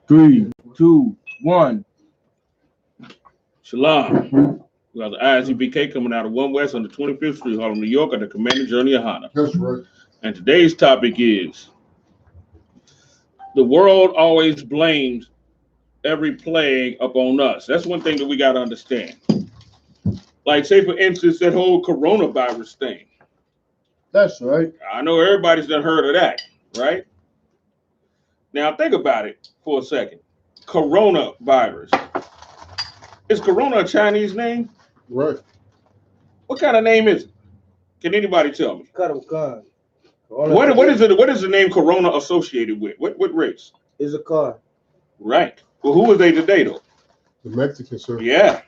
3, 2, 1. Shalom. We got the I.S.U.P.K coming out of 1 West on the 25th Street, Harlem, New York, on the Commanding Journey of YAHANNA. That's right. And today's topic is the world always blames every plague upon us. That's one thing that we got to understand. Like, say, for instance, that whole coronavirus thing. That's right. I know everybody's done heard of that, right? Now, think about it for a second. Coronavirus. Is Corona a Chinese name? Right. What kind of name is it? Can anybody tell me? Car. What is it? What is the name Corona associated with? What race? Is a car. Right. Well, who are they today, though? The Mexicans, sir. Yeah.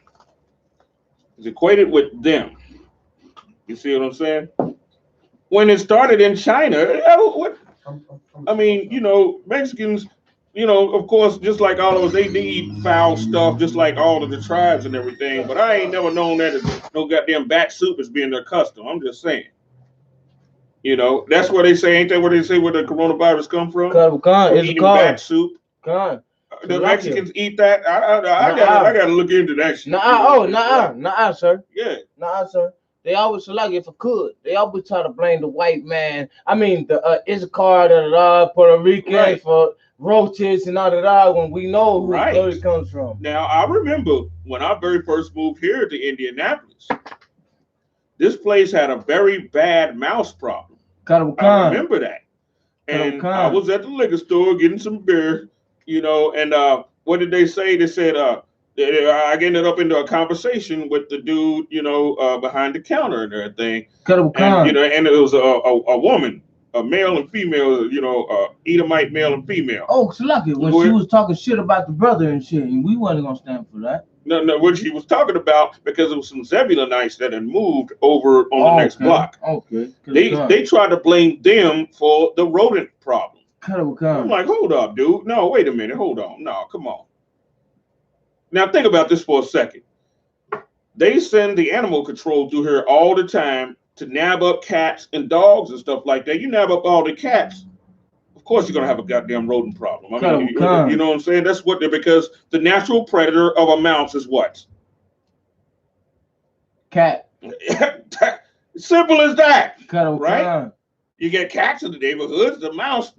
It's equated with them. You see what I'm saying? When it started in China, I mean, you know, Mexicans, you know, of course, just like all of us, they eat foul stuff, just like all of the tribes and everything. But I ain't never known that as no goddamn bat soup as being their custom. I'm just saying. You know, that's what they say, ain't that what they say where the coronavirus come from? Eating bat soup. The Mexicans eat that. I gotta look into that shit. Nah, sir. Yeah. Nah, sir. They always like if I could. They always try to blame the white man. I mean the Issachar, Puerto Rican Right. for roaches and all that. When we know who it comes from. Now I remember when I very first moved here to Indianapolis. This place had a very bad mouse problem. I remember that. And I was at the liquor store getting some beer, you know, and what did they say? They said I ended up into a conversation with the dude, you know, behind the counter and everything. And, you know, and it was a woman, a male and female, you know, Edomite male and female. Oh, so lucky when she was talking shit about the brother and shit, and we wasn't gonna stand for that. No, what she was talking about, because it was some Zebulonites that had moved over on the next block. Okay. They tried to blame them for the rodent problem. I'm like, hold up, dude. No, wait a minute. Hold on. No, come on. Now think about this for a second. They send the animal control through here all the time to nab up cats and dogs and stuff like that. You nab up all the cats, of course you're gonna have a goddamn rodent problem. I mean, you know what I'm saying? That's what they're, because the natural predator of a mouse is what? Cat. Simple as that. Right? You get cats in the neighborhoods, the mice,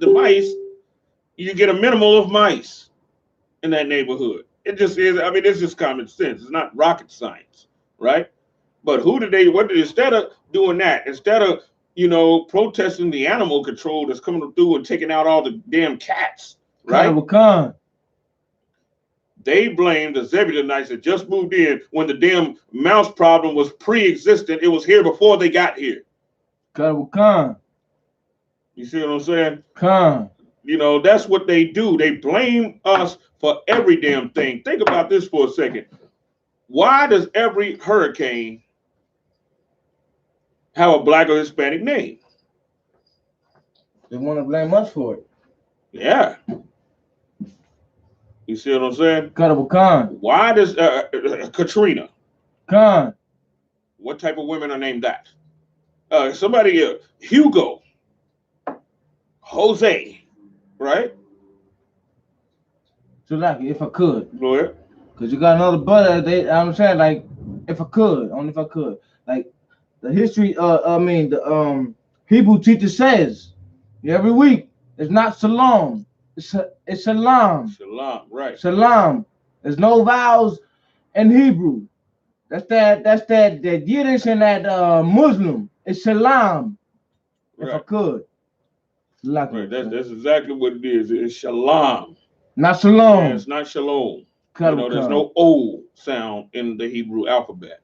you get a minimal of mice in that neighborhood. It just is, I mean, it's just common sense. It's not rocket science, right? But instead of doing that, instead of, you know, protesting the animal control that's coming through and taking out all the damn cats, right? They blame the Zebulonites that just moved in when the damn mouse problem was pre-existent. It was here before they got here. You see what I'm saying? You know, that's what they do. They blame us for every damn thing. Think about this for a second. Why does every hurricane have a black or Hispanic name? They want to blame us for it. Yeah. You see what I'm saying? Why does Katrina? What type of women are named that? Somebody, Hugo, Jose. Right? So like, if I could, go ahead. Cause you got another brother. I'm saying, like, if I could, only if I could, like, the history. The Hebrew teacher says every week it's not Shalom, it's Shalom. Shalom, right? Shalom. There's no vowels in Hebrew. That's that Yiddish and that Muslim. It's Shalom. If I could. Right, that's exactly what it is. It's shalom. Not shalom. Yeah, it's not shalom. You know, there's no O sound in the Hebrew alphabet.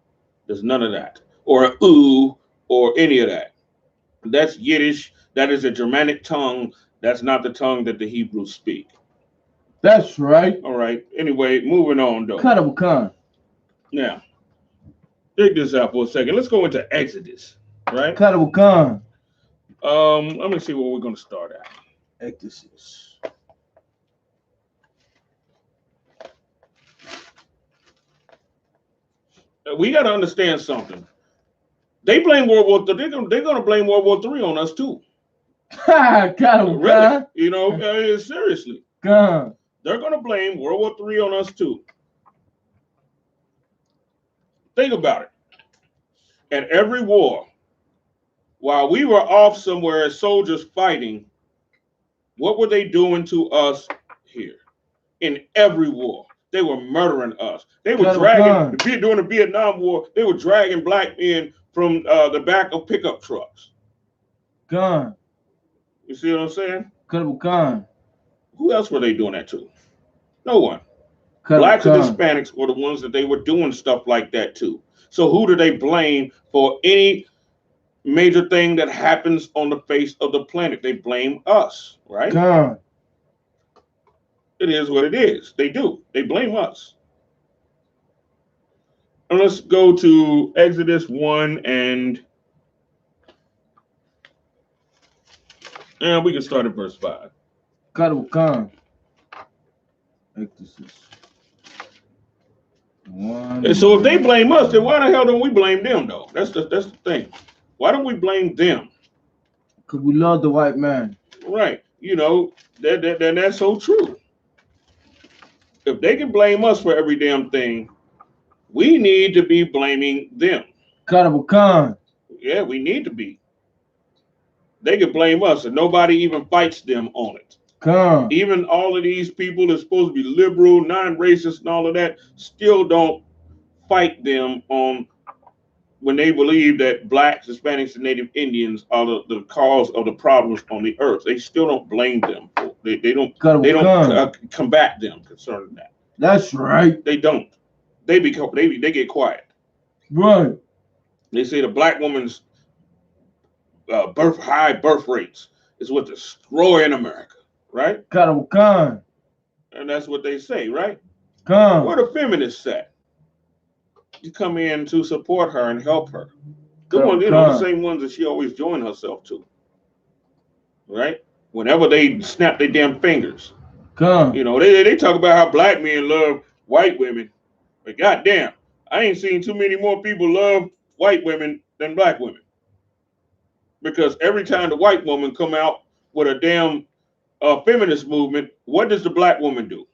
There's none of that. Or a U or any of that. That's Yiddish. That is a Germanic tongue. That's not the tongue that the Hebrews speak. That's right. All right. Anyway, moving on though. Now, check this out for a second. Let's go into Exodus. Right? Let me see where we're going to start at. Exodus. We got to understand something. They blame World War III. They're going to blame World War III on us too. Really? You know, seriously. The They're going to blame World War III on us too. Think about it. At every war, while we were off somewhere as soldiers fighting, what were they doing to us here? In every war, they were murdering us. They were dragging, during the Vietnam War, they were dragging black men from the back of pickup trucks. Gun. You see what I'm saying? Gun. Who else were they doing that to? No one. Blacks and Hispanics were the ones that they were doing stuff like that to. So who do they blame for any major thing that happens on the face of the planet? They blame us, right? God. It is what it is. They do. They blame us. And let's go to Exodus 1 and we can start at verse 5. God. Exodus 1. And so if they blame us, then why the hell don't we blame them though? That's the thing. Why don't we blame them? Because we love the white man. Right. You know, that's so true. If they can blame us for every damn thing, we need to be blaming them. Yeah, we need to be. They can blame us and nobody even fights them on it. Even all of these people that's supposed to be liberal, non-racist and all of that still don't fight them on when they believe that blacks, Hispanics, and Native Indians are the cause of the problems on the earth. They still don't blame them. They don't combat them concerning that. That's right. They don't. They get quiet. Right. They say the black woman's high birth rates is what destroying America, right? And that's what they say, right? Where the feminists at? You come in to support her and help her. The ones, the same ones that she always joined herself to, right? Whenever they snap their damn fingers, they talk about how black men love white women, but goddamn, I ain't seen too many more people love white women than black women. Because every time the white woman come out with a damn feminist movement, what does the black woman do?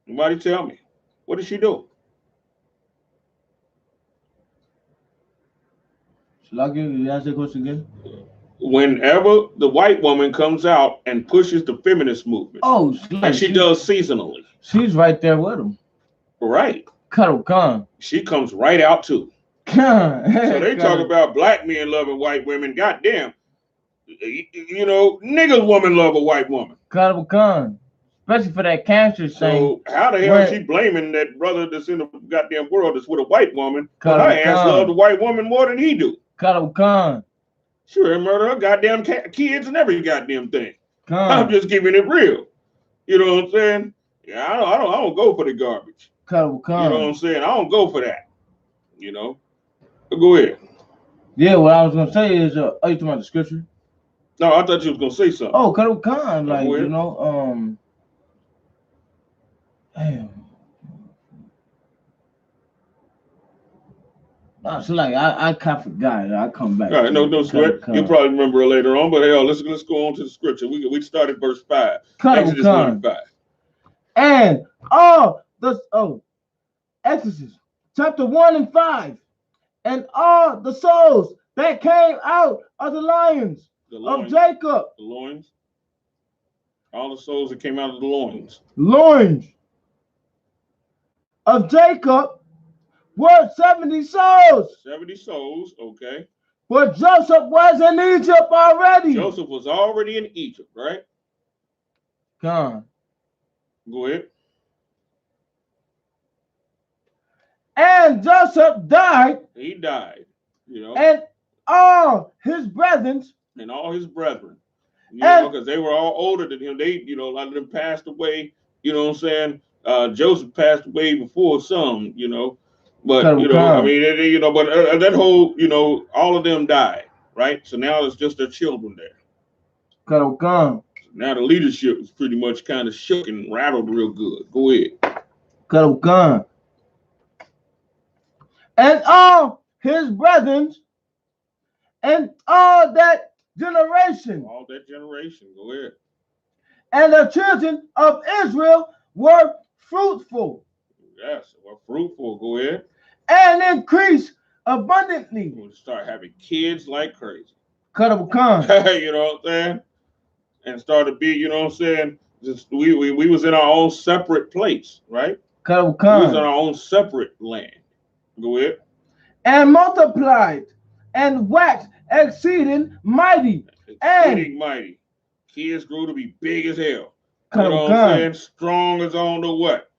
Nobody tell me. What does she do? Shall you ask the question again? Whenever the white woman comes out and pushes the feminist movement, like she does seasonally. She's right there with them. Right. She comes right out too. So they talk about black men loving white women. Goddamn. Niggas woman love a white woman. Especially for that cancer thing. So how the hell is she blaming that brother that's in the goddamn world that's with a white woman? Because her ass love the white woman more than he do. Sure, murder her goddamn kids and every goddamn thing. I'm just keeping it real. You know what I'm saying? Yeah, I don't go for the garbage. You know what I'm saying? I don't go for that. But go ahead. Yeah, what I was gonna say is, are you talking about the scripture? No, I thought you was gonna say something. Oh, damn. So I kind of forgot. I come back. All right, no sweat. You'll probably remember it later on. But hell, let's go on to the scripture. We started verse 5. Exodus 1 and 5. And Exodus chapter 1 and 5. And all the souls that came out of the lions of Jacob. The loins. All the souls that came out of the loins. Loins of Jacob were 70 souls. 70 souls, okay. But Joseph was in Egypt already. Joseph was already in Egypt, right? Go ahead. And Joseph died. He died, And all his brethren. Because they were all older than him. They, a lot of them passed away. You know what I'm saying? Joseph passed away before some, But, but that whole, all of them died, right? So now it's just their children there. So now the leadership is pretty much kind of shook and rattled real good. Go ahead. And all his brethren and all that generation. Go ahead. and the children of Israel were fruitful. Yes, were fruitful. Go ahead. And increased abundantly. We'll start having kids like crazy. Cut up a con. You know what I'm saying? And start to be, you know what I'm saying? Just we was in our own separate place, right? Cut up a con. We was in our own separate land. Go ahead. And multiplied and waxed exceeding mighty. Exceeding mighty. Kids grew to be big as hell. Cut you know what I'm saying? Strong as I don't know what.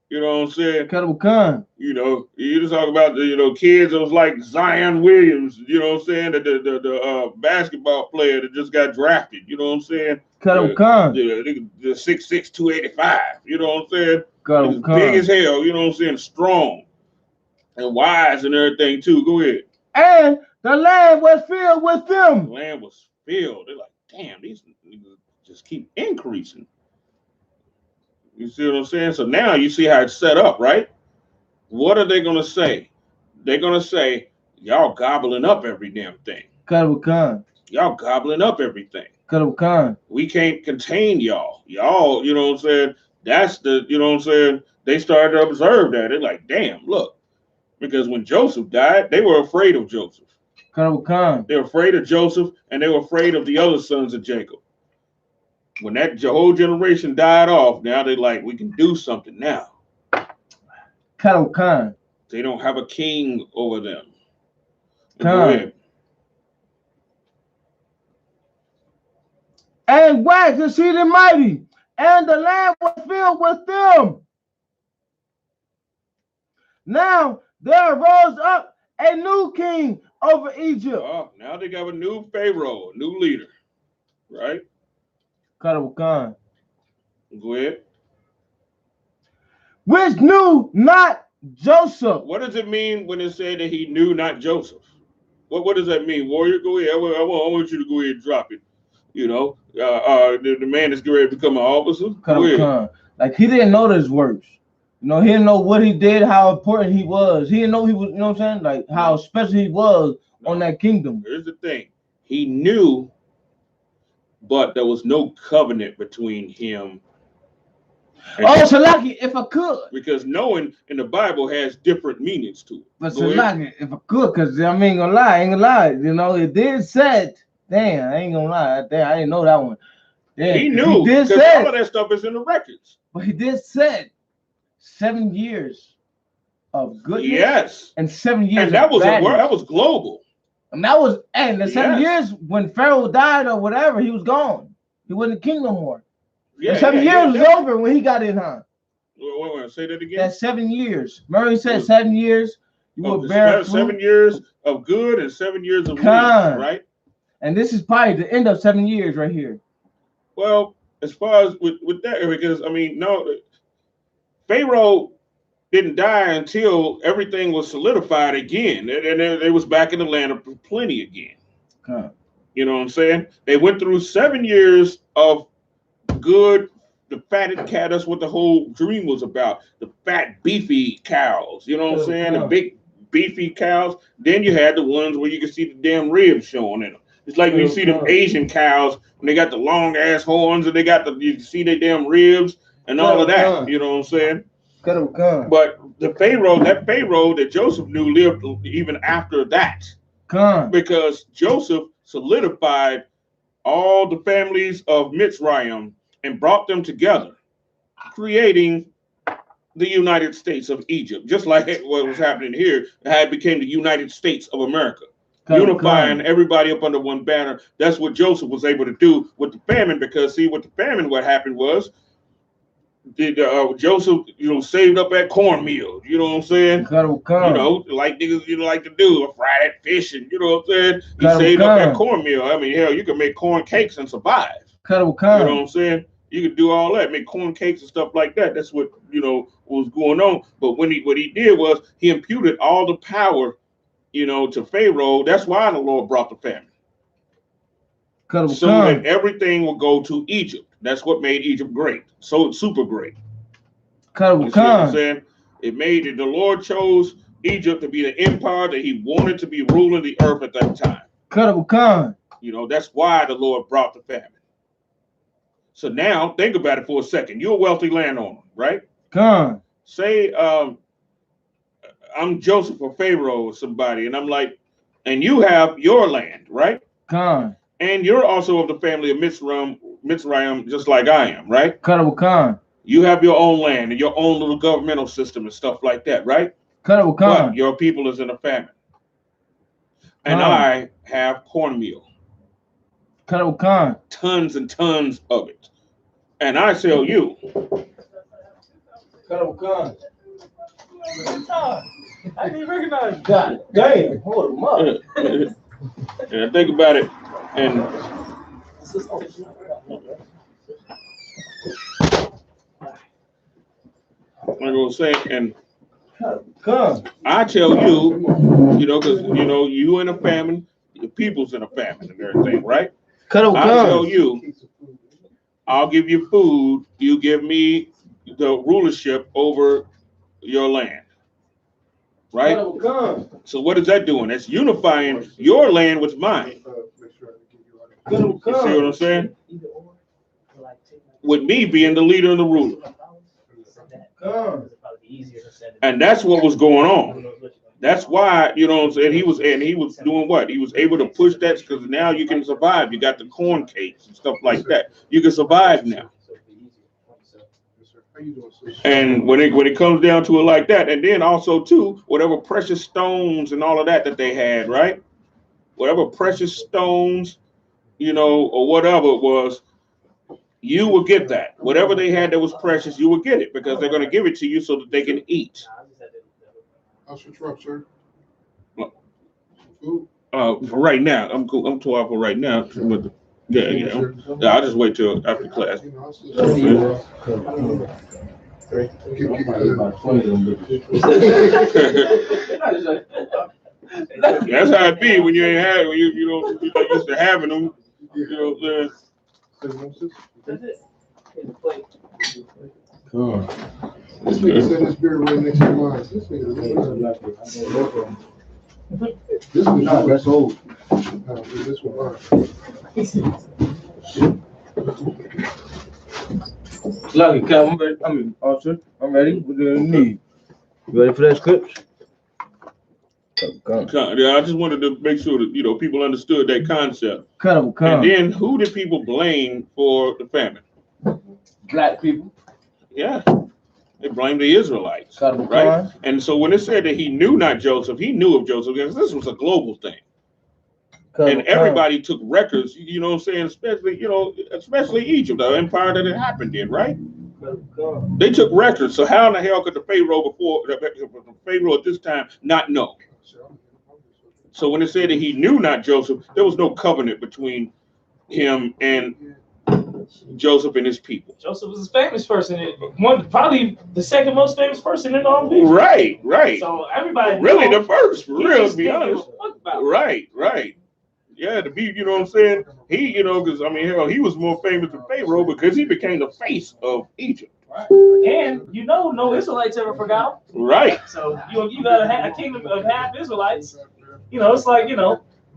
You know what I'm saying? Cut up a con. You know, you just talk about the kids that was like Zion Williams, you know what I'm saying? The basketball player that just got drafted, you know what I'm saying? Cut up a con. The 6'6", 285, you know what I'm saying? Cut up a con. Big as hell, you know what I'm saying? Strong and wise and everything too. Go ahead. And the land was filled with them. The land was filled. They're like, damn, these niggas just keep increasing. You see what I'm saying? So now you see how it's set up, right? What are they going to say? They're going to say, y'all gobbling up every damn thing. Cut up a con. Y'all gobbling up everything. Cut up a con. We can't contain y'all. Y'all, you know what I'm saying? That's the, you know what I'm saying? They started to observe that. They're like, damn, look. Because when Joseph died, they were afraid of Joseph. Cut up a con. They were afraid of Joseph, and they were afraid of the other sons of Jacob. When that whole generation died off, now they're like, we can do something now. Cut up a con. They don't have a king over them. Con. And waxed exceeding mighty, and the land was filled with them. Now there rose up a new king over Egypt. Oh, now they got a new Pharaoh, a new leader, right? Cut up a con. Go ahead. Which knew not Joseph. What does it mean when it said that he knew not Joseph? What does that mean, Warrior? Go ahead. I want you to go ahead and drop it. You know, the man is getting ready to become an officer. Cut up a con. Like he didn't know his works. You know, he didn't know what he did, how important he was. He didn't know he was, you know what I'm saying? Like how special he was on that kingdom. Here's the thing. He knew, but there was no covenant between him. Oh, Shalaki, if I could. Because knowing in the Bible has different meanings to it. But Shalaki, if I could, because I ain't gonna lie. You know, it did said, damn, I ain't gonna lie. Damn, I didn't know that one. Damn, he knew, because all of that stuff is in the records. But he did said 7 years of goodness. Yes. And 7 years and that of was badness. that was global. And that was, and the 7 years when Pharaoh died or whatever, he was gone. He wasn't king no more. Yeah, 7 years was over when he got in, huh? Wait, say that again. That's 7 years. Murray said 7 years. You will bear fruit. 7 years of good and 7 years of evil, right? And this is probably the end of 7 years right here. Well, as far as with that, because I mean, no, Pharaoh didn't die until everything was solidified again, and they was back in the land of plenty again. You know what I'm saying? They went through 7 years of good, the fatted cow. That's what the whole dream was about. The fat, beefy cows. You know what I'm saying? The big, beefy cows. Then you had the ones where you could see the damn ribs showing in them. It's like when you see them Asian cows when they got the long ass horns and they got you see their damn ribs and all of that. You know what I'm saying? But that Pharaoh that Joseph knew lived even after that. Because Joseph solidified all the families of Mitzrayim and brought them together, creating the United States of Egypt, just like what was happening here. It became the United States of America, unifying everybody up under one banner. That's what Joseph was able to do with the famine, because see, with the famine, what happened was Joseph, saved up that cornmeal. You know what I'm saying? Like niggas, like to do, fry that fish, and you know what I'm saying? He saved up that cornmeal. I mean, hell, you can make corn cakes and survive. You know what I'm saying? You could do all that, make corn cakes and stuff like that. That's what was going on. But what he did was he imputed all the power, to Pharaoh. That's why the Lord brought the famine. So that everything will go to Egypt. That's what made Egypt great. So it's super great. You see what I'm saying? It made it. The Lord chose Egypt to be the empire that he wanted to be ruling the earth at that time. That's why the Lord brought the famine. So now think about it for a second. You're a wealthy landowner, right? Con. Say I'm Joseph or Pharaoh or somebody, and I'm like, and you have your land, right? Con. And you're also of the family of Mitzrayim, just like I am, right? Con. You have your own land and your own little governmental system and stuff like that, right? Con. But your people is in a famine. And I have cornmeal. Con. Tons and tons of it. And I sell you. Con. I didn't recognize you. God damn, hold him up. And think about it. And I'm gonna say, and I tell you, because you in a famine, your people's in a famine and everything, right? I tell you, I'll give you food, you give me the rulership over your land. Right? So what is that doing? That's unifying your land with mine. You see what I'm saying? With me being the leader and the ruler. And that's what was going on. That's why, what I'm saying, he was doing what? He was able to push that because now you can survive. You got the corn cakes and stuff like that. You can survive now. And when it comes down to it like that, and then also too, whatever precious stones and all of that they had, right? Whatever precious stones, or whatever it was, you will get that. Whatever they had that was precious, you will get it because they're going to give it to you so that they can eat. How's your truck, sir? For right now, I'm cool. I'm too out for right now. But yeah, I'll just wait till after class. That's how it be when you ain't had when you're not used to having them. You know what I'm saying? That's it. This nigga said his beer right next to mine. This nigga this one, that's old. This one, Lucky, I'm ready. Officer, I'm ready. What do you need? You ready for that script? Yeah, I just wanted to make sure that people understood that concept. And then who did people blame for the famine? Black people. Yeah. They blamed the Israelites, right? And so when it said that he knew not Joseph, he knew of Joseph because this was a global thing. And everybody took records, you know what I'm saying, especially Egypt, the empire that it happened in, right? They took records. So how in the hell could the Pharaoh at this time not know? So when it said that he knew not Joseph, there was no covenant between him and Joseph and his people. Joseph was a famous person. Probably the second most famous person in all of Israel. Right. So everybody really the first, for real, to be honest. Right. Yeah, to be, you know what I'm saying? He, because hell, he was more famous than Pharaoh because he became the face of Egypt. Right. And no Israelites ever forgot him. Right. So you got a kingdom of half Israelites. It's like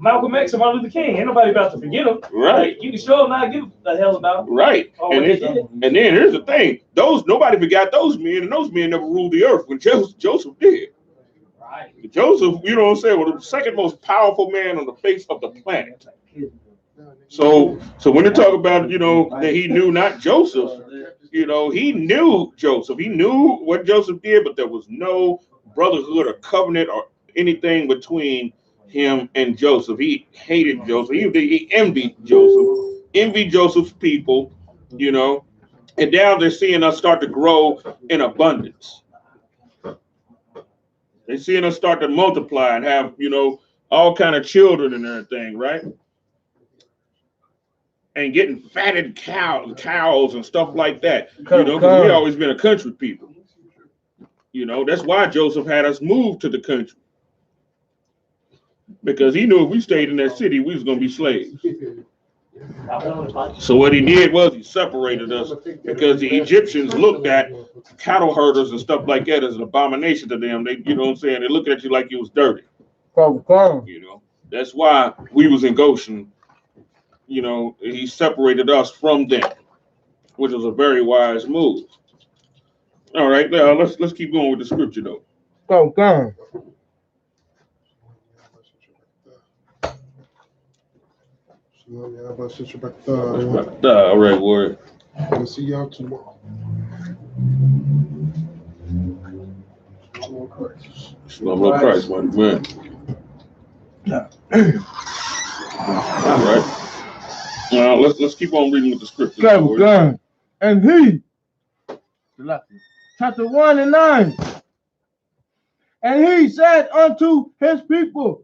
Malcolm X or Martin Luther King. Ain't nobody about to forget them. Right. Like, you can show them not give a hell about them. Right. And then here's the thing: nobody forgot those men, and those men never ruled the earth when Joseph did. Right. Joseph, you know what I'm saying, was the second most powerful man on the face of the planet. So when they talk about that he knew not Joseph, he knew Joseph. He knew what Joseph did, but there was no brotherhood or covenant or anything between him and Joseph. He hated Joseph. He envied Joseph. Envied Joseph's people, and now they're seeing us start to grow in abundance. They're seeing us start to multiply and have, all kind of children and everything, right? And getting fatted cows and stuff like that, because we always been a country people. That's why Joseph had us move to the country. Because he knew if we stayed in that city, we was going to be slaves. So what he did was he separated us because the Egyptians looked at cattle herders and stuff like that as an abomination to them. They, They looked at you like you was dirty. That's why we was in Goshen. He separated us from them. which was a very wise move. All right, now let's keep going with the scripture though. Oh, God. All right, word. I'll see y'all tomorrow. Lord Christ, man. All right. Now let's keep on reading with the scripture. God. And he, chapter 1 and 9. And he said unto his people,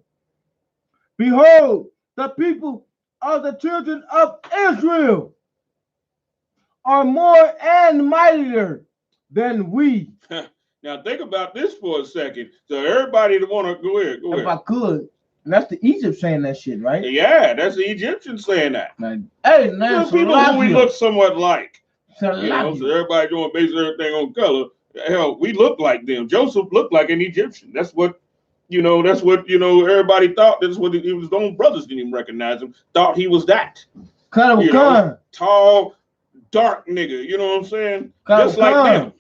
behold, the people of the children of Israel are more and mightier than we. Now think about this for a second. So everybody that want to go ahead. If I could. And that's the Egypt saying that shit, right? Yeah, that's the Egyptian saying that. Like, hey, man, people who we look somewhat like. So everybody doing basically everything on color. Hell, we look like them. Joseph looked like an Egyptian. That's what everybody thought. That's what his own brothers didn't even recognize him. Thought he was that. Tall, dark nigga. You know what I'm saying? Just like them.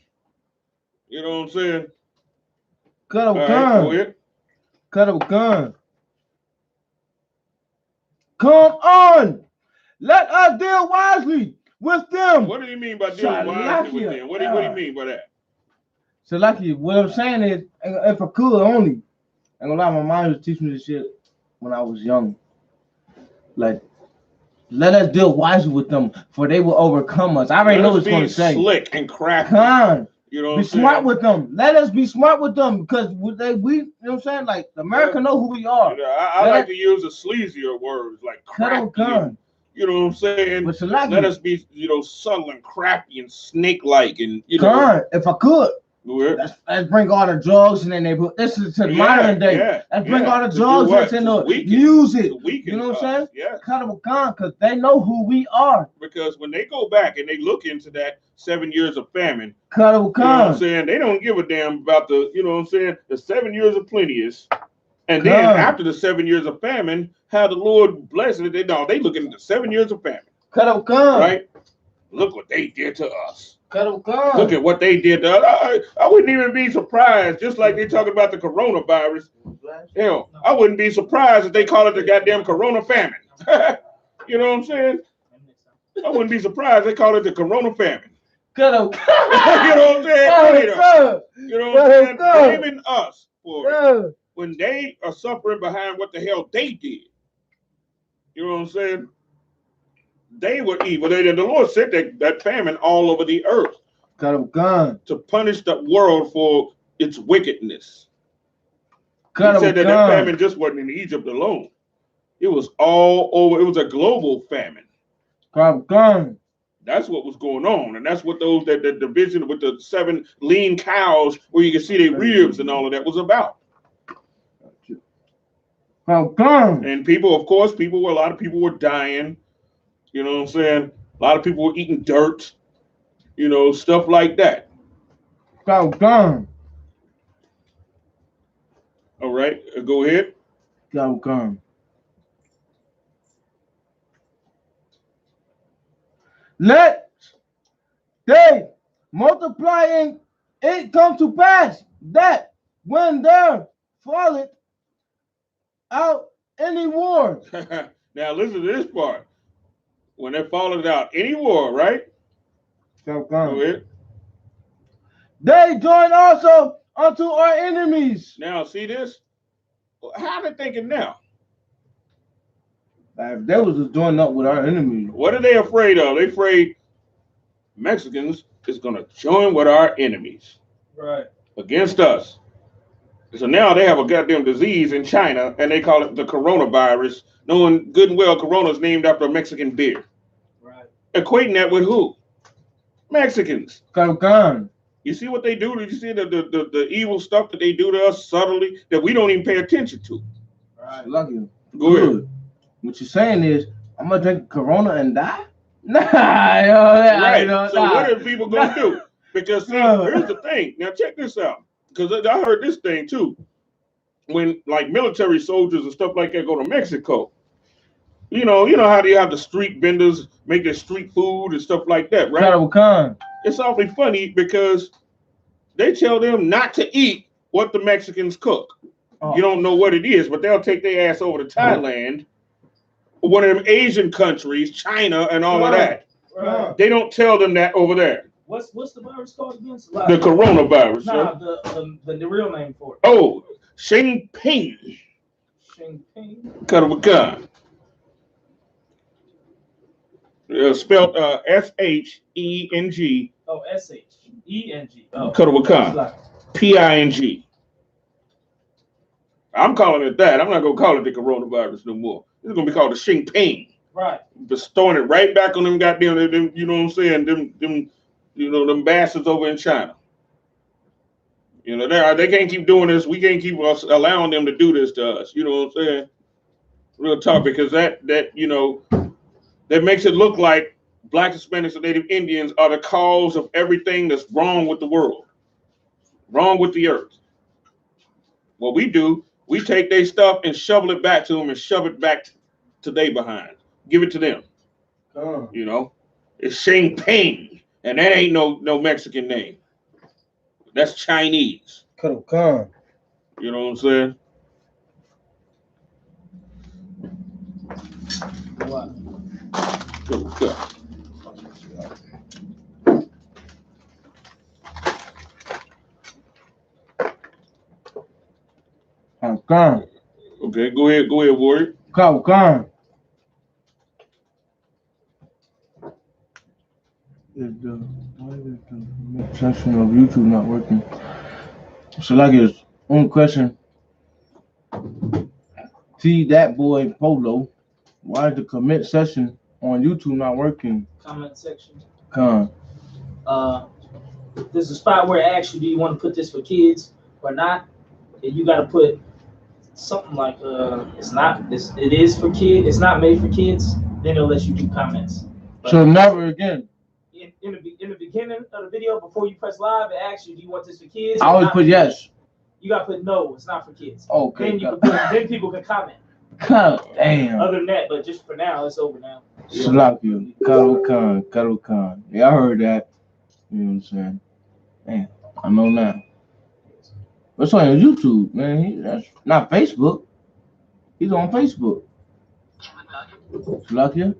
You know what I'm saying? Go ahead. Come on, let us deal wisely with them. What do you mean by dealing wisely with them? What do you mean by that? So, what I'm saying is, if I could only, I'm gonna lie, my mom was teaching me this shit when I was young. Like, let us deal wisely with them, for they will overcome us. I already know what it's gonna say. Slick and crafty. You know, be smart with them. Let us be smart with them, because we you know what I'm saying? Like, America know who we are. I like to use the sleazier words like crafty. You know what I'm saying? Let us be, subtle and crafty and snake-like, and if I could. Let's bring all the drugs and then they put this is to the modern day. Let's bring all the drugs into the music. You know what I'm saying? Yeah. Because they know who we are. Because when they go back and they look into that 7 years of famine, you know what I'm saying? They don't give a damn about the, the 7 years of plenteous. And then after the 7 years of famine, how the Lord blessed it. They looking at the 7 years of famine. Right? Look what they did to us. Look at what they did to us. I wouldn't even be surprised, just like they talking about the coronavirus. Hell, I wouldn't be surprised if they call it the goddamn corona famine. You know what I'm saying? I wouldn't be surprised they call it the corona famine. You know what I'm saying? You know what I'm saying? Blaming us for it when they are suffering behind what the hell they did. You know what I'm saying? They were evil. The Lord sent that famine all over the earth to punish the world for its wickedness. He said that famine just wasn't in Egypt alone. It was all over. It was a global famine. That's what was going on. And that's what that division with the 7 lean cows where you can see their ribs and all of that was about. And people, of course, a lot of people were dying. You know what I'm saying? A lot of people were eating dirt, stuff like that. All right, go ahead. Let they multiplying it come to pass that when there falleth out any war. Now listen to this part. When there falleth out any war, right? Go ahead. They join also unto our enemies. Now see this? How are they thinking now? If they was just joining up with our enemies. What are they afraid of? They afraid Mexicans is gonna join with our enemies. Right. Against us. So now they have a goddamn disease in China and they call it the coronavirus, knowing good and well Corona is named after a Mexican beer. Right. Equating that with who? Mexicans. You see what they do? Did you see the evil stuff that they do to us subtly that we don't even pay attention to? Right. Lucky. Go ahead. What you're saying is, I'm gonna drink Corona and die? Nah, right. So what are people gonna do? Because see, here's the thing. Now check this out. Because I heard this thing too. When like military soldiers and stuff like that go to Mexico, You know how do you have the street vendors make their street food and stuff like that, right? It's awfully funny because they tell them not to eat what the Mexicans cook. You don't know what it is, but they'll take their ass over to Thailand, one of them Asian countries, China, and all of that. Right. They don't tell them that over there. What's the virus called again? The coronavirus. Nah, the real name for it. Oh, Xingping. Cut with gun. Spelled S-H-E-N-G. Oh, S-H-E-N-G. Oh. Cut with gun. P-I-N-G. I'm calling it that. I'm not gonna call it the coronavirus no more. It's gonna be called the Xingping. Right. Just throwing it right back on them goddamn them, you know what I'm saying? Them them bastards over in China. You know, they can't keep doing this. We can't keep allowing them to do this to us. You know what I'm saying? Real talk, because that you know, that makes it look like Black, Hispanics, and Native Indians are the cause of everything that's wrong with the world, wrong with the earth. What we do, we take their stuff and shovel it back to them and shove it back to they behind. Give it to them. You know, it's Xingping, and that ain't no Mexican name. That's Chinese. You know what I'm saying? What? Okay, go ahead, Warrior. Why is the section of YouTube not working? So like his own question. See that boy Polo. Why is the commit session on YouTube not working? Comment section. There's a spot where it asks you, do you want to put this for kids or not? And you got to put something like it is for kids. It's not made for kids. Then it'll let you do comments. But so never again. In the beginning of the video, before you press live, it asks you, do you want this for kids? I always put yes. You got to put no. It's not for kids. Okay. Then you can then people can comment. God damn. Other than that, but just for now, it's over now. Slap you. Cuddle Khan. Yeah, I heard that. You know what I'm saying? Man, I know now. What's on YouTube, man? That's not Facebook. He's on Facebook. Slap you?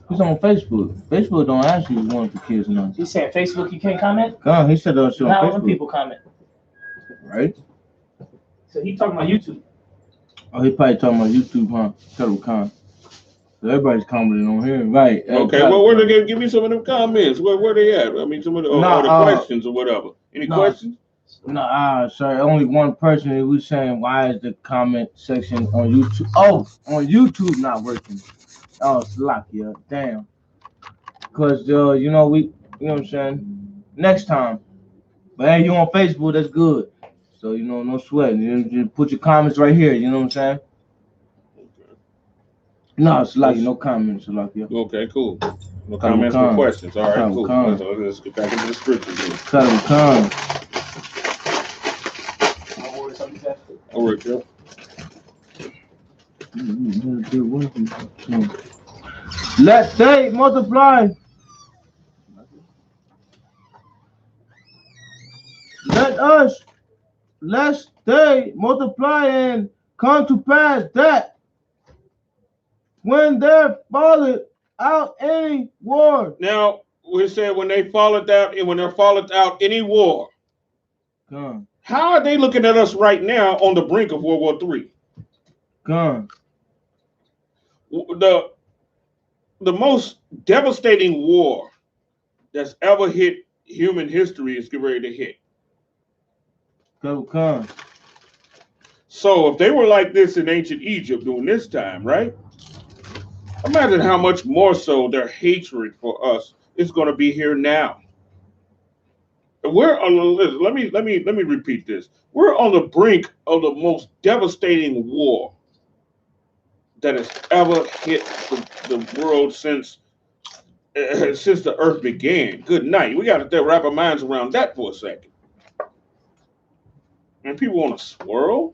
He's on Facebook. Facebook don't ask you if you want for kids or not. He said Facebook you can't comment? God, he said that shit on now Facebook. Other people comment. Right? So he talking about YouTube. Oh, he probably talking about YouTube, huh? Cuddle Khan. So everybody's commenting on here, right? Okay, well, where they give me some of them comments? Where they at? I mean, some of the, the questions or whatever. Any questions? No, sorry. Only one person who was saying, why is the comment section on YouTube? Oh, on YouTube not working. Oh, it's lucky, damn. Because, you know, you know what I'm saying? Next time. But hey, you on Facebook, that's good. So, you know, no sweat. You just put your comments right here, you know what I'm saying? No, it's like no comments, Salakia. Okay, cool. No comments, no questions. All right, cool. So let's get back into the scriptures. All right, Joe. Let they multiply. Lest they multiply and come to pass that when there falleth out any war. Now we said when they falleth out and when there falleth out any war. How are they looking at us right now on the brink of World War III? The most devastating war that's ever hit human history is getting ready to hit. So if they were like this in ancient Egypt during this time, right? Imagine how much more so their hatred for us is going to be here now. We're on the let me repeat this. We're on the brink of the most devastating war that has ever hit the world since the earth began. Good night. We got to wrap our minds around that for a second. And people want to swirl?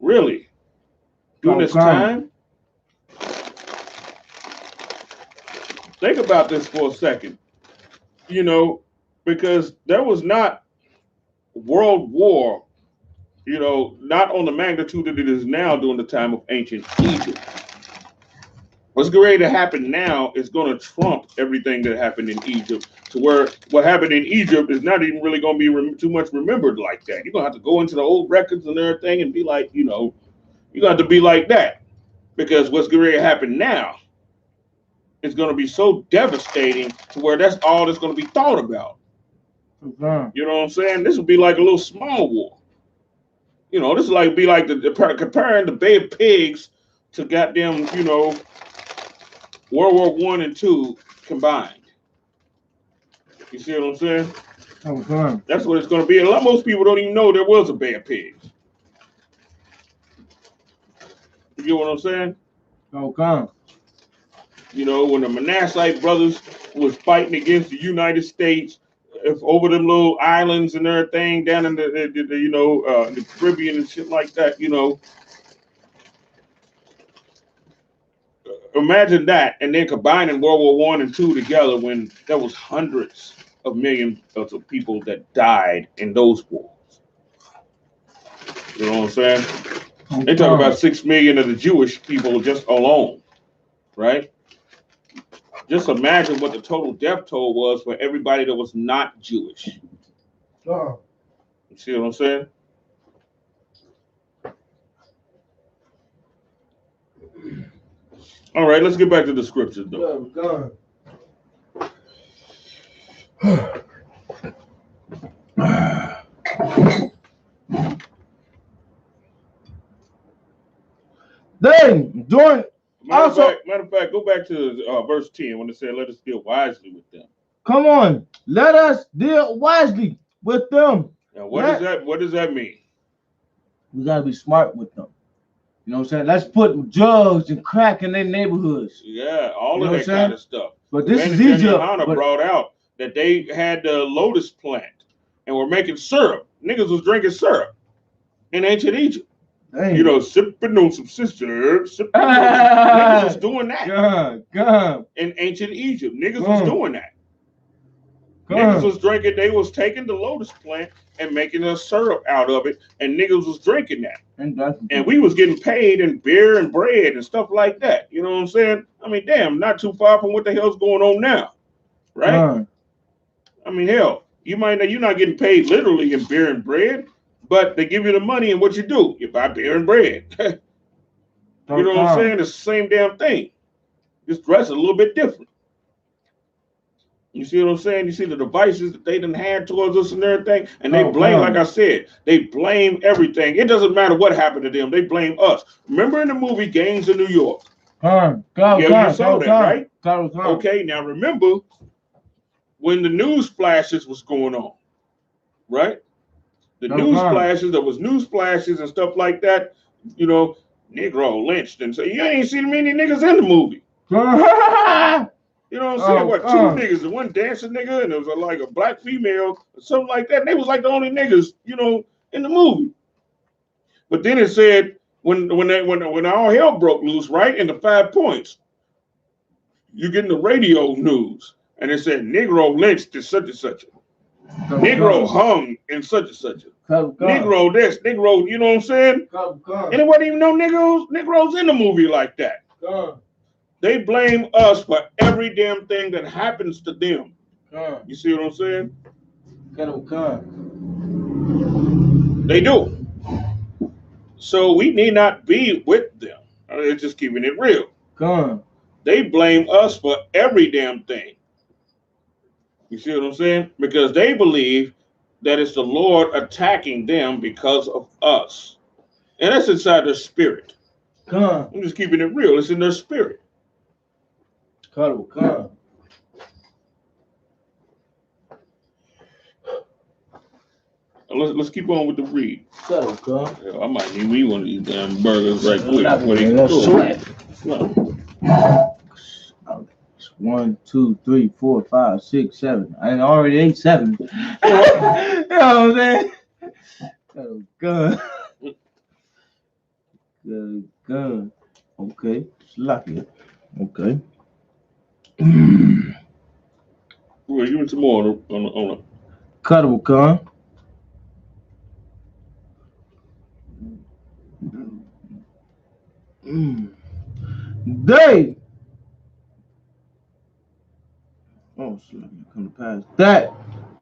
Really? During this time? think about this for a second. You know, because there was not world war, you know, not on the magnitude that it is now during the time of ancient Egypt. What's ready to happen now is going to trump everything that happened in Egypt, to where what happened in Egypt is not even really going to be too much remembered like that. You're going to have to go into the old records and everything and be like, you know, you're going to have to be like that, because what's ready to happen now is going to be so devastating to where that's all that's going to be thought about. You know what I'm saying? This would be like a little small war. You know, this is like be like comparing the Bay of Pigs to goddamn, you know, World War I and II combined. You see what I'm saying? That's what it's going to be. And most people don't even know there was a Bay of Pigs. You get what I'm saying? Okay. You know, when the Manasseh brothers was fighting against the United States over them little islands and everything down in the you know, the Caribbean and shit like that, you know. Imagine that, and then combining World War I and II together when there was hundreds of millions of people that died in those wars. You know what I'm saying? They talk about 6 million of the Jewish people just alone, right? Just imagine what the total death toll was for everybody that was not Jewish. You see what I'm saying? All right, let's get back to the scriptures, though. Then during matter of fact, go back to verse 10 when it said, "Let us deal wisely with them." Come on, let us deal wisely with them. Now, what does that mean? We gotta be smart with them. You know what I'm saying? Let's put drugs and crack in their neighborhoods. Yeah, all of that kind of stuff. But this is Egypt. YAHANNA brought out that they had the lotus plant and were making syrup. Niggas was drinking syrup in ancient Egypt. Dang. You know, sipping on some syrup. Niggas was doing that. In ancient Egypt, niggas was doing that. Niggas was drinking, they was taking the lotus plant and making a syrup out of it, and niggas was drinking that. And we was getting paid in beer and bread and stuff like that. You know what I'm saying? I mean, damn, not too far from what the hell's going on now, right? I mean, hell, you're not getting paid literally in beer and bread, but they give you the money, and what you do? You buy beer and bread. You know what I'm saying? It's the same damn thing. Just dress a little bit different. You see what I'm saying? You see the devices that they done had towards us and everything, and they blame, like I said, they blame everything. It doesn't matter what happened to them. They blame us. Remember in the movie Gangs of New York? You saw that, right? Okay, now remember when the news flashes was going on, right? The news flashes, there was news flashes and stuff like that, you know, Negro lynched, and so you ain't seen many niggas in the movie. You know what I'm saying? Two niggas, and one dancing nigga, and there was like a black female or something like that. And they was like the only niggas, you know, in the movie. But then it said when all hell broke loose, right, in the 5 points, you getting the radio news, and it said Negro lynched in such and such. Negro hung in such and such. Negro this, Negro, you know what I'm saying? And it wasn't even no Negroes in the movie like that. They blame us for every damn thing that happens to them. You see what I'm saying? They do. So we need not be with them. They're just keeping it real. They blame us for every damn thing. You see what I'm saying? Because they believe that it's the Lord attacking them because of us. And that's inside their spirit. I'm just keeping it real. It's in their spirit. Let's keep on with the read. Yeah, I might need me one of these damn burgers right quick. 1, 2, 3, 4, 5, 6, 7. I already ate 7. You know what I'm saying? Good. Okay. It's lucky. Okay. Well, give me some more on a Cuttable gun. They come to pass that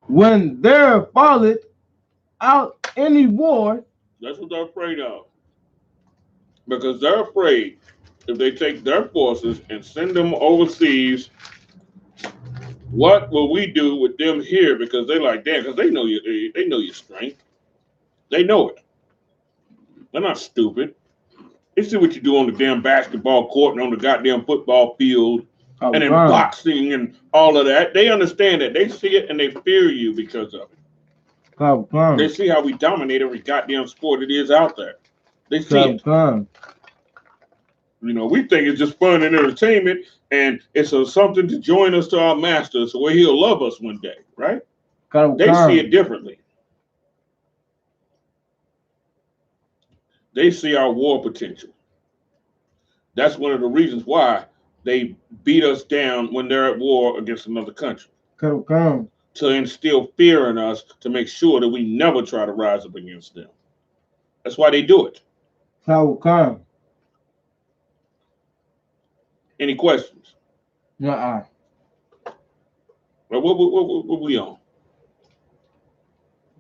when they're followed out any war. That's what they're afraid of. Because they're afraid if they take their forces and send them overseas, what will we do with them here? Because they're like, damn, because they know your strength. They know it. They're not stupid. They see what you do on the damn basketball court and on the goddamn football field and in boxing and all of that. They understand that. They see it and they fear you because of it. They see how we dominate every goddamn sport it is out there. They see it. You know, we think it's just fun and entertainment, and it's something to join us to our master, so where he'll love us one day, right? They see it differently. They see our war potential. That's one of the reasons why they beat us down when they're at war against another country. To instill fear in us, to make sure that we never try to rise up against them. That's why they do it. Any questions? Well, what we on?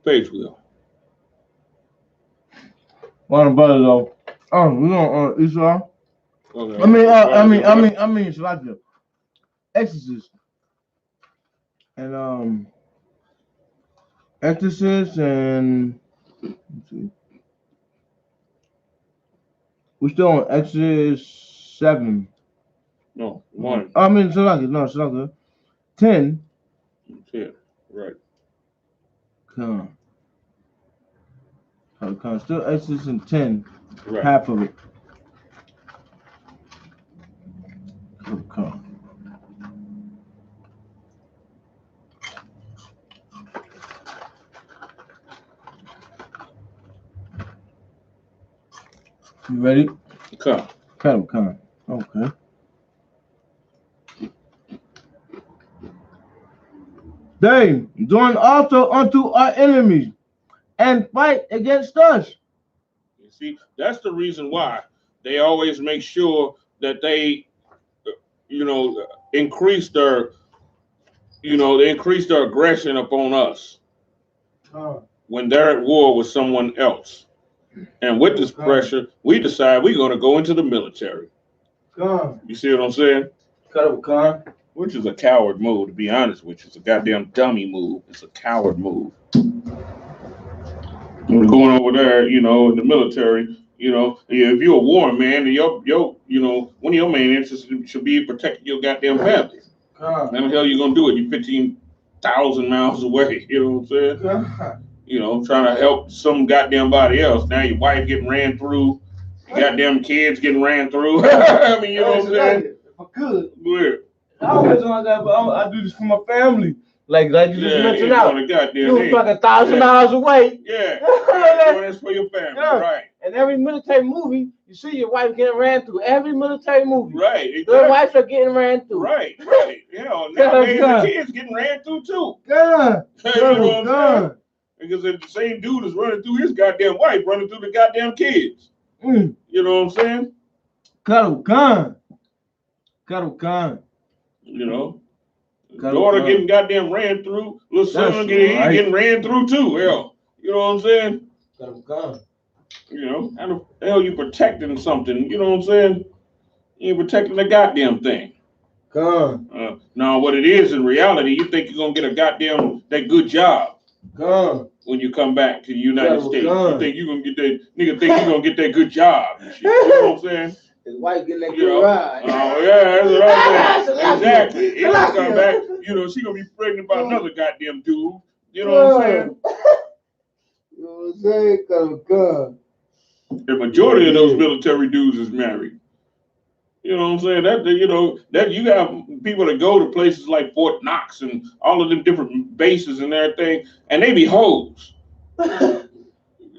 Page we on? One brother though. Oh, we on Israel. Okay. I mean, it's like the Exorcist and Exorcist and we're still on Exodus 7. No, 1. I mean, Shalaka. 10. 10, right. Come. Still Exodus and 10. Right. Half of it. Come. You ready? Come. Okay. They join also unto our enemies and fight against us. You see, that's the reason why they always make sure that they, increase their aggression upon us when they're at war with someone else. And with this pressure, we decide we're going to go into the military. You see what I'm saying? Which is a coward move, to be honest with you. It's a goddamn dummy move. It's a coward move. We're going over there, in the military, if you're a war man, your one of your main interests should be protecting your goddamn family. How the hell you gonna do it? You're 15,000 miles away. You know what I'm saying? Trying to help some goddamn body else. Now your wife getting ran through, your goddamn kids getting ran through. I mean, you know what I'm saying? If I could. Weird. I always want that, but I do this for my family. Like you just mentioned out. You was like 1,000 miles away. Yeah. That's for your family, right. And every military movie, you see your wife getting ran through. Every military movie. Right. Exactly. Their wives are getting ran through. Right. Yeah. Nowadays the kids getting ran through too. You know what I'm saying? Because if the same dude is running through his goddamn wife, running through the goddamn kids. You know what I'm saying? Cuddle gun. Daughter getting goddamn ran through. Little son getting ran through too. Hell, you know what I'm saying? How the hell you protecting something? You know what I'm saying? You ain't protecting the goddamn thing. Now, what it is in reality, you think you're gonna get that good job when you come back to the United States. You think you're gonna get that nigga think you're gonna get that good job and shit. You know what I'm saying? His wife getting that good ride. Oh yeah, that's what I'm saying. Exactly. If she come back, she gonna be pregnant by another goddamn dude. You know what I'm saying? You know what I'm saying? The majority of those military dudes is married. You know what I'm saying? That you have people that go to places like Fort Knox and all of them different bases and everything, and they be hoes.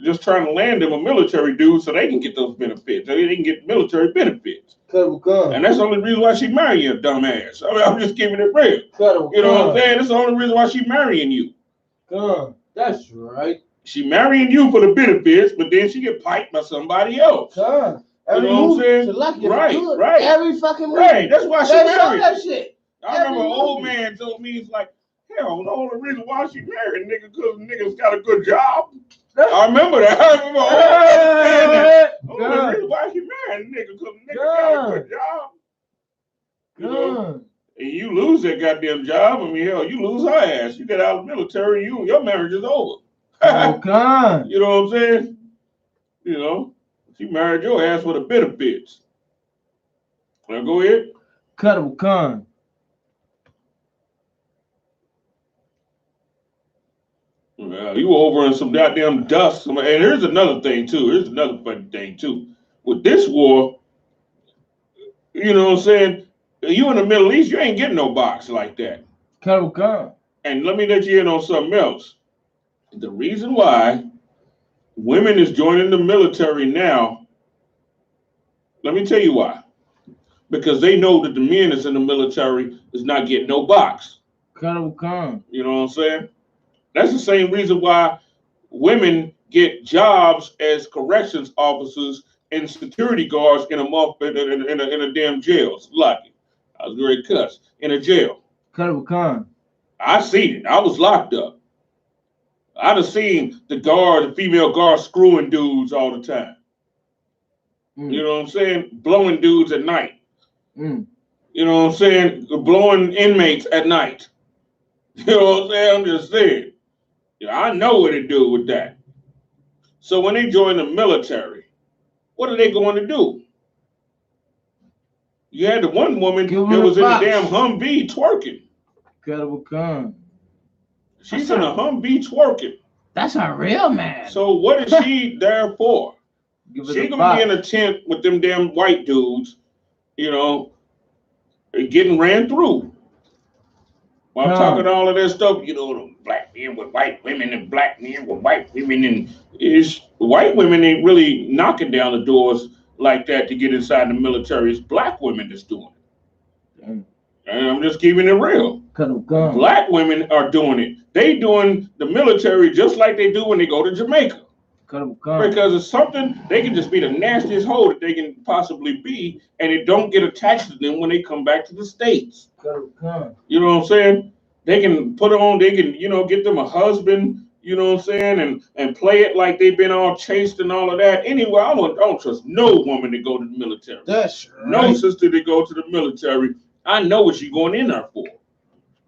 just trying to land them a military dude so they can get those benefits. They can get military benefits. And that's the only reason why she marrying you, dumbass. I mean, I'm just keeping it real. You know what I'm saying? That's the only reason why she marrying you. That's right. She marrying you for the benefits, but then she get piped by somebody else. You know what I'm saying? Right. Every fucking week. Right. That's why she married. That shit. I remember an old man told me, it's like, hell, the only reason why she married nigga because niggas got a good job. I remember that. I remember old man that. The only reason why she married nigga because niggas got a good job. You know? And you lose that goddamn job. I mean, hell, you lose her ass. You get out of the military, your marriage is over. You know what I'm saying? You know, she married your ass with a benefits. Now go ahead. Con. Well, you were over in some goddamn dust. And here's another thing too. Here's another funny thing too. With this war, you know what I'm saying? You in the Middle East, you ain't getting no box like that. Con. And let me let you in on something else. The reason why women is joining the military now, let me tell you why. Because they know that the men that's in the military is not getting no box. Con. You know what I'm saying? That's the same reason why women get jobs as corrections officers and security guards in a damn jail. Lucky. I was very cuss. In a jail. Con. I seen it. I was locked up. I'd have seen the female guard screwing dudes all the time. You know what I'm saying? Blowing dudes at night. You know what I'm saying? Blowing inmates at night. You know what I'm saying? I'm just saying. I know what to do with that. So when they join the military, what are they going to do? You had the one woman that was in a damn Humvee twerking. She's in a Humvee twerking. That's a real man. So what is she there for? She gonna be in a tent with them damn white dudes, you know, getting ran through. While talking all of that stuff, you know, black men with white women and black men with white women, and white women ain't really knocking down the doors like that to get inside the military. It's black women that's doing it. And I'm just keeping it real. Black women are doing it. They doing the military just like they do when they go to Jamaica. Because it's something, they can just be the nastiest hoe that they can possibly be, and it don't get attached to them when they come back to the States. You know what I'm saying? They can put on, they can, you know, get them a husband, you know what I'm saying, and play it like they've been all chaste and all of that. Anyway, I don't trust no woman to go to the military. That's right. No sister to go to the military. I know what she's going in there for.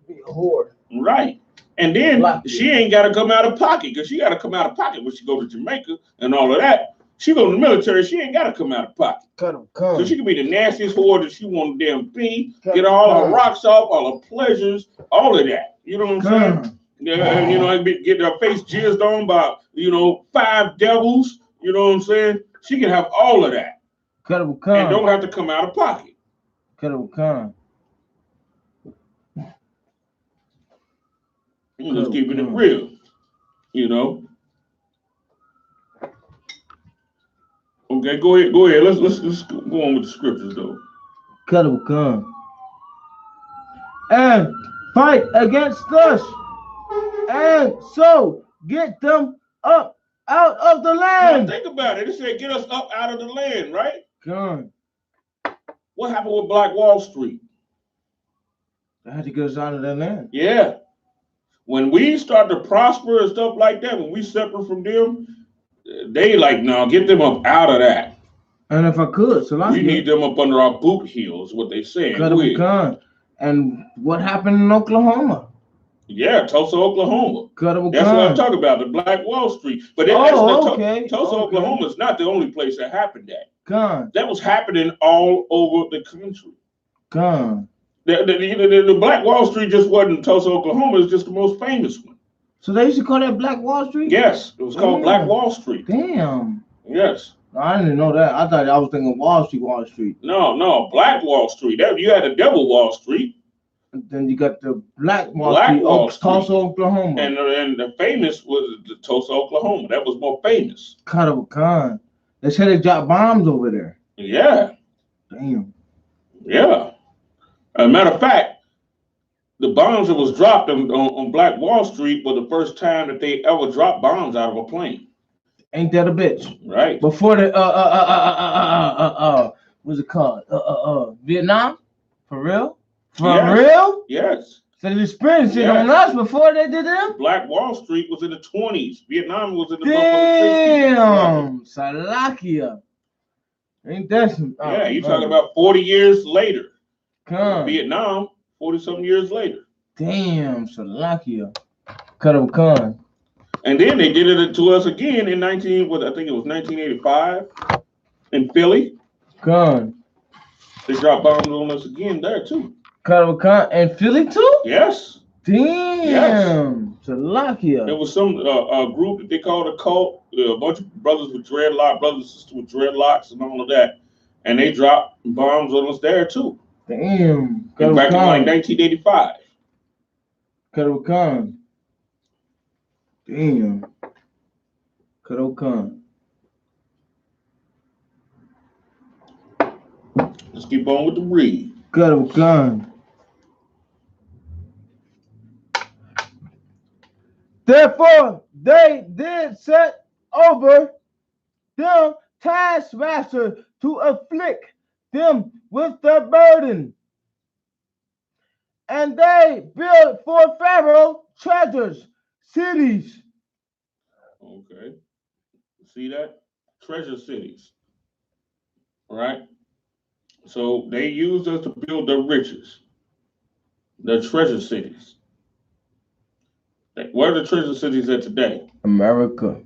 Be a whore. Right. And then she ain't got to come out of pocket, because she got to come out of pocket when she go to Jamaica and all of that. She go to the military, she ain't got to come out of pocket. So she can be the nastiest whore that she want to damn be, get all her rocks off, all her pleasures, all of that. You know what I'm saying? Yeah, you know, get her face jizzed on by, you know, 5 devils. You know what I'm saying? She can have all of that. And don't have to come out of pocket. I'm just keeping it real, you know. Okay, go ahead. Let's go on with the scriptures though. And fight against us, and so get them up out of the land. Now think about it. It said get us up out of the land, right? God. What happened with Black Wall Street? They had to get us out of that land. Yeah. When we start to prosper and stuff like that, when we separate from them, they like, no, get them up out of that. And if I could, so we need them up under our boot heels, what they say. And what happened in Oklahoma? Yeah, Tulsa, Oklahoma. That's what I'm talking about, the Black Wall Street. But Tulsa, Oklahoma is not the only place that happened at. That was happening all over the country. The Black Wall Street just wasn't Tulsa, Oklahoma. It's just the most famous one. So they used to call that Black Wall Street? Yes, it was called Black Wall Street. Damn. Yes. I didn't know that. I thought I was thinking Wall Street. No, Black Wall Street. You had the Devil Wall Street. Then you got the Black Wall Street, Tulsa, Oklahoma. And the famous was the Tulsa, Oklahoma. That was more famous. Khan. They said they dropped bombs over there. Yeah. Damn. Yeah. As a matter of fact, the bombs that was dropped on Black Wall Street were the first time that they ever dropped bombs out of a plane. Ain't that a bitch? Right. Before the what's it called? Vietnam? For real? Real? Yes. So they experienced it on us before they did them? Black Wall Street was in the 20s. Vietnam was in the 60s. Damn, Salakia. Ain't that some? Yeah, you're talking about 40 years later. Vietnam, 40-something years later. Damn, Salakia. Khan. And then they did it to us again in I think it was 1985 in Philly. They dropped bombs on us again there too. And Philly too? Yes. Damn. Yes. Salakia. There was some group that they called a cult, a bunch of brothers with dreadlocks, brothers and sisters with dreadlocks and all of that. And they dropped bombs on us there too. Damn. Back in like 1985. Khan. Damn. Khan. Let's keep on with the read. Khan. Therefore, they did set over them taskmaster to afflict them with the burden. And they built for Pharaoh treasures, cities. Okay. See that? Treasure cities. All right. So they used us to build their riches, their treasure cities. Where are the treasure cities at today? America.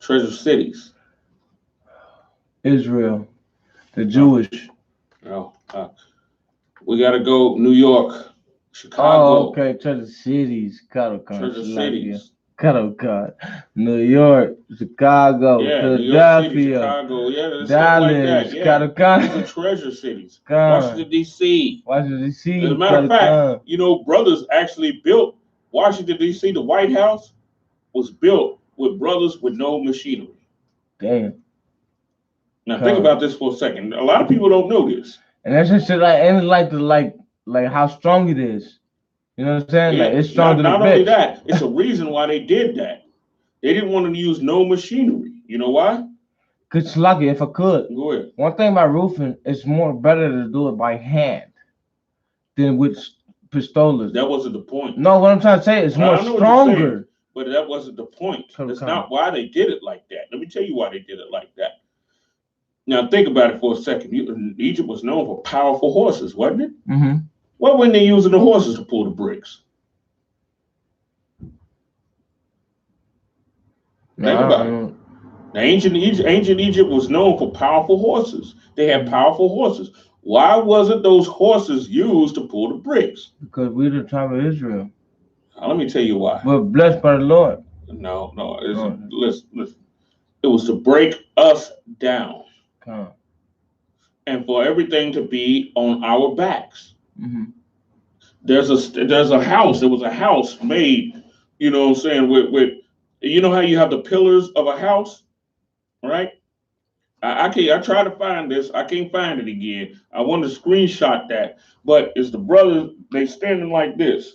Treasure cities. Israel. The Jewish. We got to go New York, Chicago. Oh, okay. Treasure cities. Treasure cities. New York, Chicago, Philadelphia, Dallas, These are treasure cities. Washington, D.C. As a matter of fact, brothers actually built Washington, D.C., the White House was built with brothers with no machinery. Damn. Now think about this for a second. A lot of people don't know this. And that's just like how strong it is. You know what I'm saying? Yeah. Like it's stronger than not only that, it's a reason why they did that. They didn't want to use no machinery. You know why? Cause lucky, if I could. Go ahead. One thing about roofing, it's better to do it by hand than with pistolas. That wasn't the point. No, what I'm trying to say is more stronger. Saying, but that wasn't the point. That's not why they did it like that. Let me tell you why they did it like that. Now think about it for a second. Egypt was known for powerful horses, wasn't it? Mm-hmm. Why weren't they using the horses to pull the bricks? Think about it. Now, ancient Egypt was known for powerful horses. They had powerful horses. Why wasn't those horses used to pull the bricks? Because we're the tribe of Israel. Now, let me tell you why. We're blessed by the Lord. No. Listen. It was to break us down. And for everything to be on our backs. Mm-hmm. There's a house. There was a house made, you know what I'm saying, with you know how you have the pillars of a house, right? I try to find this. I can't find it again. I want to screenshot that. But it's the brothers, they standing like this.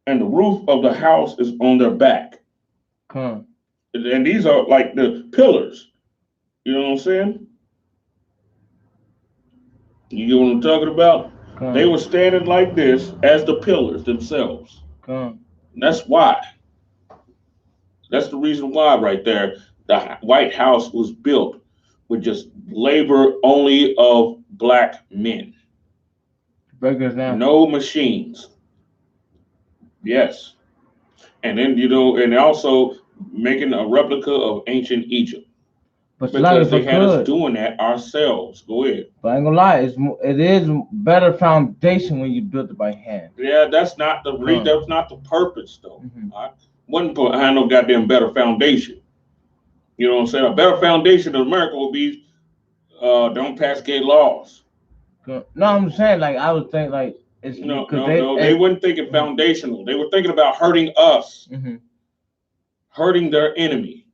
And the roof of the house is on their back. And these are like the pillars. You know what I'm saying? You get what I'm talking about? They were standing like this as the pillars themselves. That's why. That's the reason why right there. The White House was built with just labor only of black men. No machines. Yes. And then, and also making a replica of ancient Egypt. But because they had us doing that ourselves. Go ahead. But I ain't gonna lie, it is better foundation when you build it by hand. Yeah, that's not the that's not the purpose though. Mm-hmm. I wouldn't put no goddamn better foundation. You know what I'm saying? A better foundation in America would be don't pass gay laws. No, I'm saying like I would think like No, they weren't thinking foundational. They were thinking about hurting us, hurting their enemy,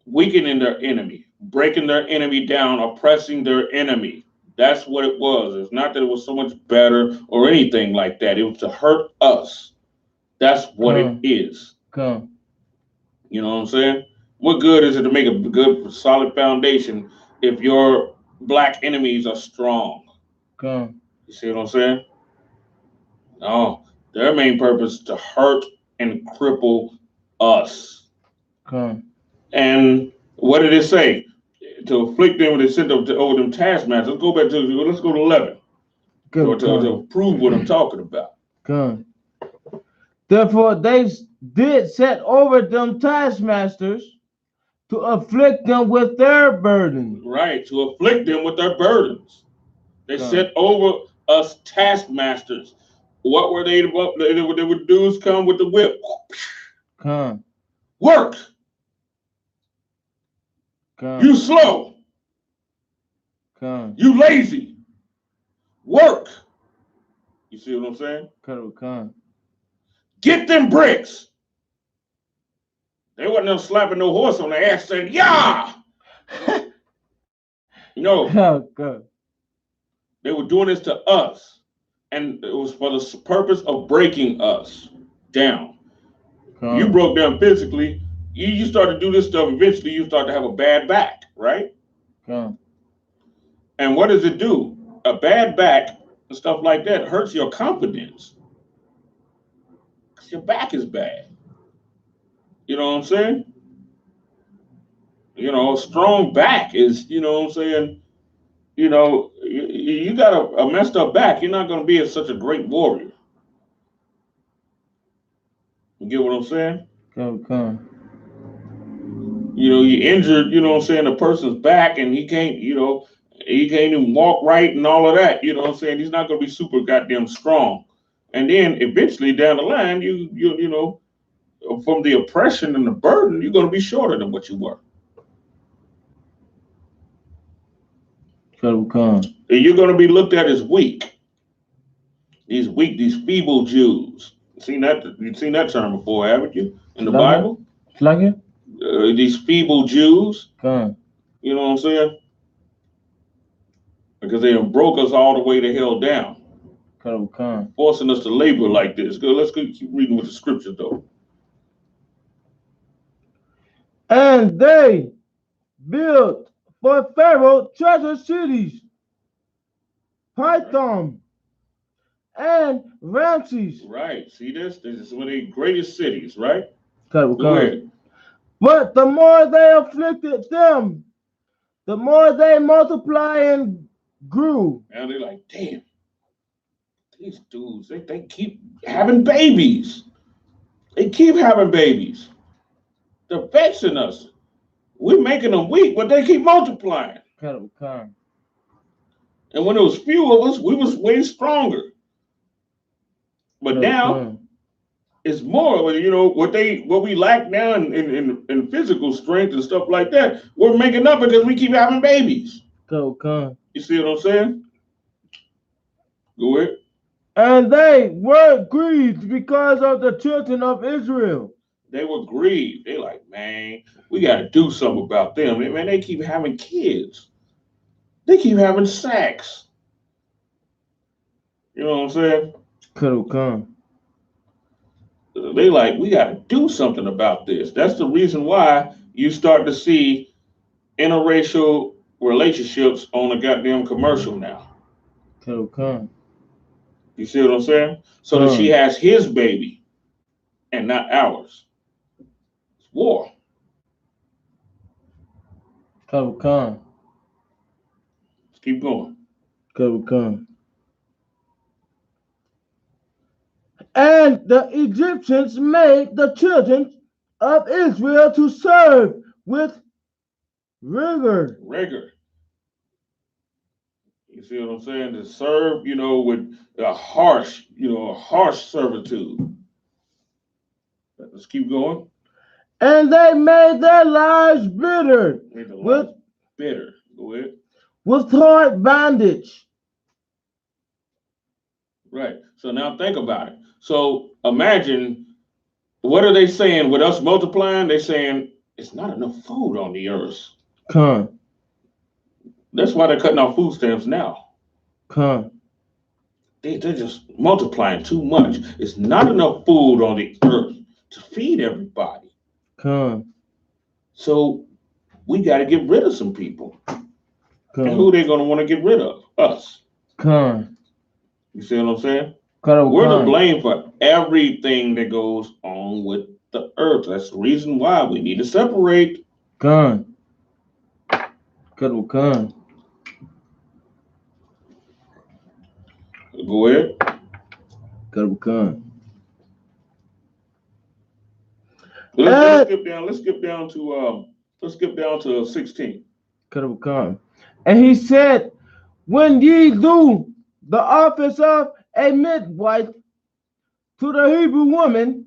weakening their enemy, breaking their enemy down, oppressing their enemy. That's what it was. It's not that it was so much better or anything like that. It was to hurt us. That's what it is. You know what I'm saying? What good is it to make a good, solid foundation if your black enemies are strong? You see what I'm saying? No, their main purpose is to hurt and cripple us. And what did it say? To afflict them, they sent over them taskmasters. Let's go back to 11. To prove what I'm talking about. Therefore, they did set over them taskmasters to afflict them with their burdens. Right, to afflict them with their burdens. They set over us taskmasters. What were they? They would do is come with the whip. Work. You slow. You lazy. Work. You see what I'm saying? Get them bricks. They wasn't no slapping no horse on the ass saying, "Yeah." No. They were doing this to us. And it was for the purpose of breaking us down. You broke down physically. You start to do this stuff. Eventually, you start to have a bad back, right? And what does it do? A bad back and stuff like that hurts your confidence. Because your back is bad. You know what I'm saying? A strong back is, you know what I'm saying? You got a messed up back, you're not going to be such a great warrior. You get what I'm saying? You injured, you know what I'm saying, a person's back and he can't even walk right and all of that. You know what I'm saying? He's not going to be super goddamn strong. And then eventually down the line, you know, from the oppression and the burden, you're going to be shorter than what you were. And you're going to be looked at as weak. These feeble Jews. You've seen that term before, haven't you? In the Bible? These feeble Jews. You know what I'm saying? Because they have broke us all the way to hell down. Forcing us to labor like this. Let's keep reading with the scriptures though. And they built for Pharaoh treasure cities, Python, and Ramses. Right. See this? This is one of the greatest cities, right? But the more they afflicted them, the more they multiplied and grew. And they're like, damn, these dudes, they keep having babies. They keep having babies. They're vexing us. We're making them weak, but they keep multiplying. And when there was few of us, we was way stronger. But now it's more. You know what we lack now in physical strength and stuff like that. We're making up because we keep having babies. You see what I'm saying? Go ahead. And they were grieved because of the children of Israel. They were grieved. They like, man, we got to do something about them. Man, they keep having kids. They keep having sex. You know what I'm saying? They like, we got to do something about this. That's the reason why you start to see interracial relationships on a goddamn commercial now. You see what I'm saying? So that she has his baby and not ours. It's war. Let's keep going. And the Egyptians made the children of Israel to serve with rigor. You see what I'm saying? To serve, you know, with a harsh servitude. Let's keep going. And they made their lives bitter. Bitter. Go ahead. With hard bondage. Right. So now think about it. So imagine, what are they saying with us multiplying? They're saying it's not enough food on the earth. Come. That's why they're cutting off food stamps now. Come. They're just multiplying too much. It's not enough food on the earth to feed everybody. Come. So we got to get rid of some people. Come. And who they going to want to get rid of? Us. Come. You see what I'm saying? Come. We're to blame for everything that goes on with the earth. That's the reason why we need to separate. Come. Come. Go ahead. Come. Let's skip down to 16. Come. And he said, when ye do the office of a midwife to the Hebrew woman,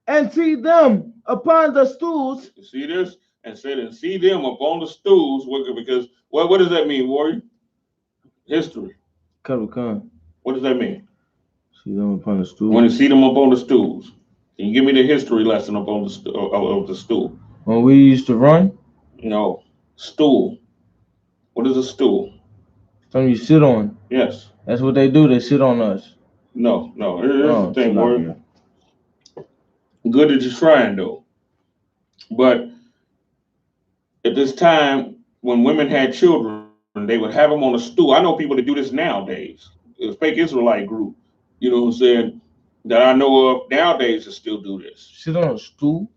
and see them upon the stools. You see this? And said, and see them upon the stools, because what does that mean, warrior? History. Come. What does that mean? See them upon the stools. When you see them upon the stools. Can you give me the history lesson upon the stool? When we used to run? No. Stool. What is a stool? Something you sit on. Yes. That's what they do. They sit on us. No. Here's the thing, warrior. Good that you're trying, though. But at this time, when women had children, they would have them on a stool. I know people that do this nowadays. The fake Israelite group, you know what I'm saying, that I know of nowadays that still do this. Sit on a stool?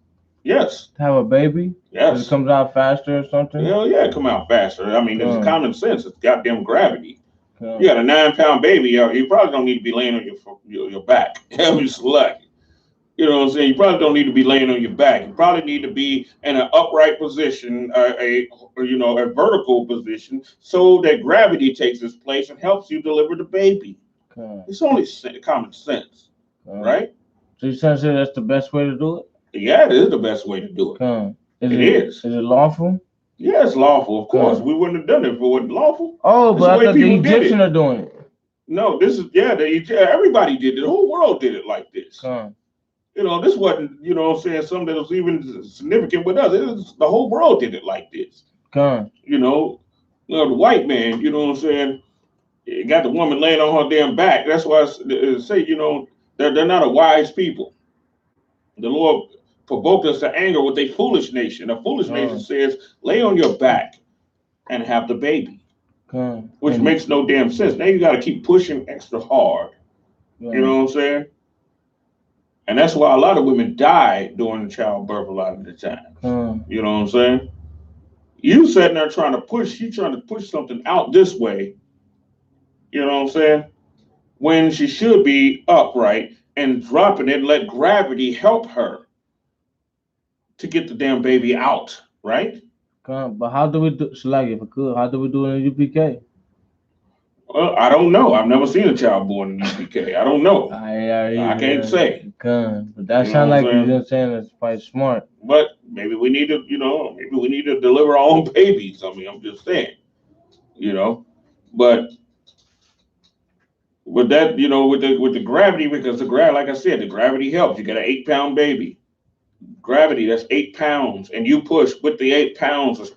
Yes. To have a baby? Yes. It comes out faster or something? Hell yeah, it come out faster. I mean, it's common sense. It's goddamn gravity. You got a 9-pound baby, you probably don't need to be laying on your back. Hell, you select. You know what I'm saying? You probably don't need to be laying on your back. You probably need to be in an upright position, a vertical position, so that gravity takes its place and helps you deliver the baby. It's only common sense, right? So you're trying to say that's the best way to do it? Yeah, it is the best way to do it. It is. Is it lawful? Yeah, it's lawful. Of course, we wouldn't have done it if it wasn't lawful. Oh, but I thought the Egyptians are doing it. No, this is everybody did it. The whole world did it like this. You know, this wasn't, you know what I'm saying, something that was even significant with us. The whole world did it like this. You know, the white man, you know what I'm saying, got the woman laying on her damn back. That's why I say, you know, they're not a wise people. The Lord provoked us to anger with a foolish nation. A foolish nation says, lay on your back and have the baby, which makes no damn sense. Now you got to keep pushing extra hard. You know what I'm saying? And that's why a lot of women die during childbirth a lot of the time. You know what I'm saying? You sitting there trying to push something out this way. You know what I'm saying? When she should be upright and dropping it, let gravity help her to get the damn baby out, right? But how do we do, how do we do it in UPK? Well, I don't know. I've never seen a child born in UPK. I don't know. I can't say. But that sounds like you're saying it's quite smart. But maybe we need to, deliver our own babies. I mean, I'm just saying, but with that, with the gravity, because like I said, the gravity helps. You got an 8-pound baby. Gravity, that's 8 pounds, and you push with the 8 pounds,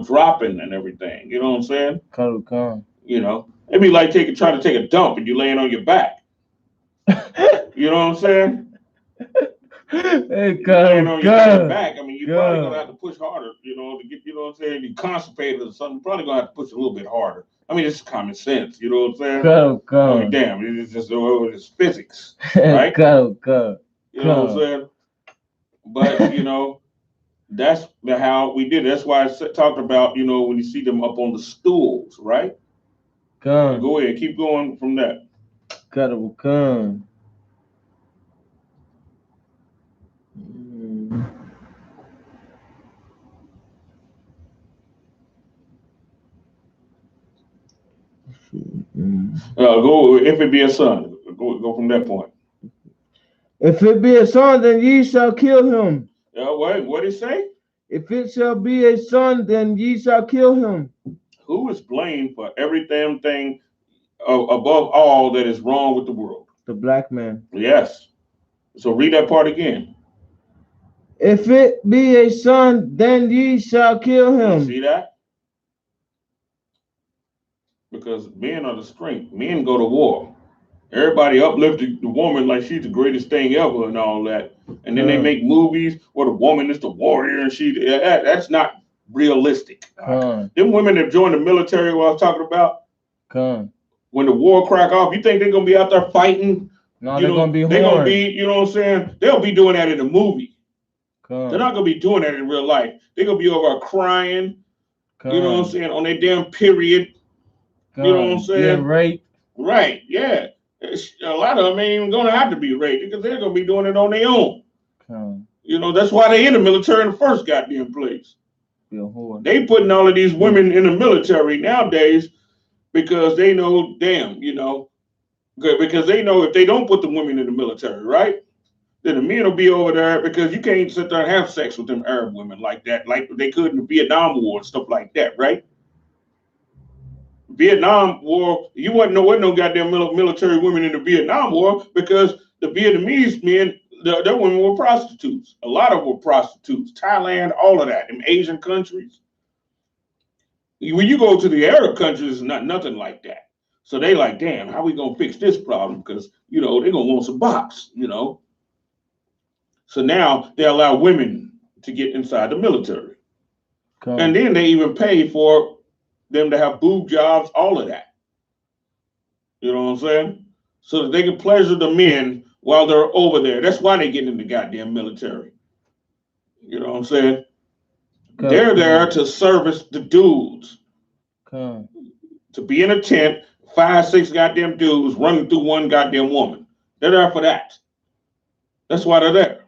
dropping and everything. You know what I'm saying? It'd be like trying to take a dump and you laying on your back. You know what I'm saying? Hey, laying on your back. I mean, you're probably gonna have to push harder, to get, you know what I'm saying? You constipated or something. You're probably gonna have to push a little bit harder. I mean, it's common sense. You know what I'm saying? I mean, damn, it's just it's physics, right? You know what I'm saying? But that's how we did it. That's why I talked about, when you see them up on the stools, right? Go ahead, keep going from that. Go if it be a son. Go from that point. If it be a son, then ye shall kill him. What did he say? If it shall be a son, then ye shall kill him. Who is blamed for every damn thing above all that is wrong with the world. The black man. Yes. So read that part again. If it be a son, then ye shall kill him. You see that? Because men are the strength. Men go to war. Everybody uplifted the woman like she's the greatest thing ever and all that. And then they make movies where the woman is the warrior and that's not realistic. Them women that joined the military, what I was talking about, when the war crack off, you think they're going to be out there fighting? No, they're going to be They're going to be, you know what I'm saying? They'll be doing that in a movie. They're not going to be doing that in real life. They're going to be over crying, you know what I'm saying, on their damn period. You know what I'm saying? Raped. Right, yeah. A lot of them ain't even going to have to be raped because they're going to be doing it on their own. You know, that's why they in the military in the first goddamn place. They putting all of these women in the military nowadays because they know, damn, you know, because they know if they don't put the women in the military, right, then the men will be over there because you can't sit there and have sex with them Arab women like that, like they could in the Vietnam War and stuff like that, right? Vietnam War, you wasn't no goddamn military women in the Vietnam War because the Vietnamese men, their women were prostitutes. A lot of them were prostitutes. Thailand, all of that, in Asian countries. When you go to the Arab countries, it's not nothing like that. So they like, damn, how we gonna fix this problem? Because, you know, they're gonna want some box, you know. So now they allow women to get inside the military. And then they even pay for them to have boob jobs, all of that. You know what I'm saying? So that they can pleasure the men while they're over there. That's why they get in the goddamn military. You know what I'm saying? They're there to service the dudes. To be in a tent, 5, 6 goddamn dudes running through one goddamn woman. They're there for that. That's why they're there.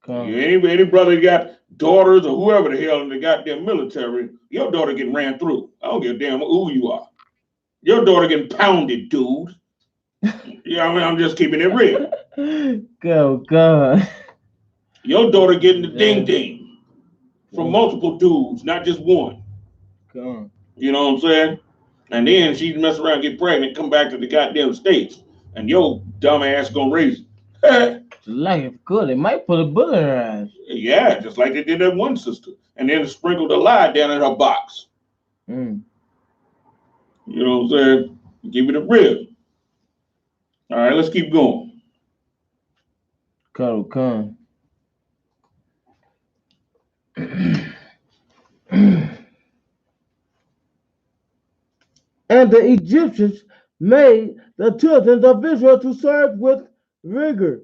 Any brother got daughters or whoever the hell in the goddamn military, your daughter getting ran through. I don't give a damn who you are. Your daughter getting pounded, dude. Yeah, I mean, I'm just keeping it real. God. Your daughter getting the ding-ding from multiple dudes, not just one. You know what I'm saying? And then she's mess around, get pregnant, come back to the goddamn States, and your dumb ass gonna raise it. Like it's good. They might put a bullet in her ass. Yeah, just like they did that one sister. And then sprinkled a lie down in her box. You know what I'm saying? Give it a rib. All right, let's keep going. Come. And the Egyptians made the children of Israel to serve with rigor.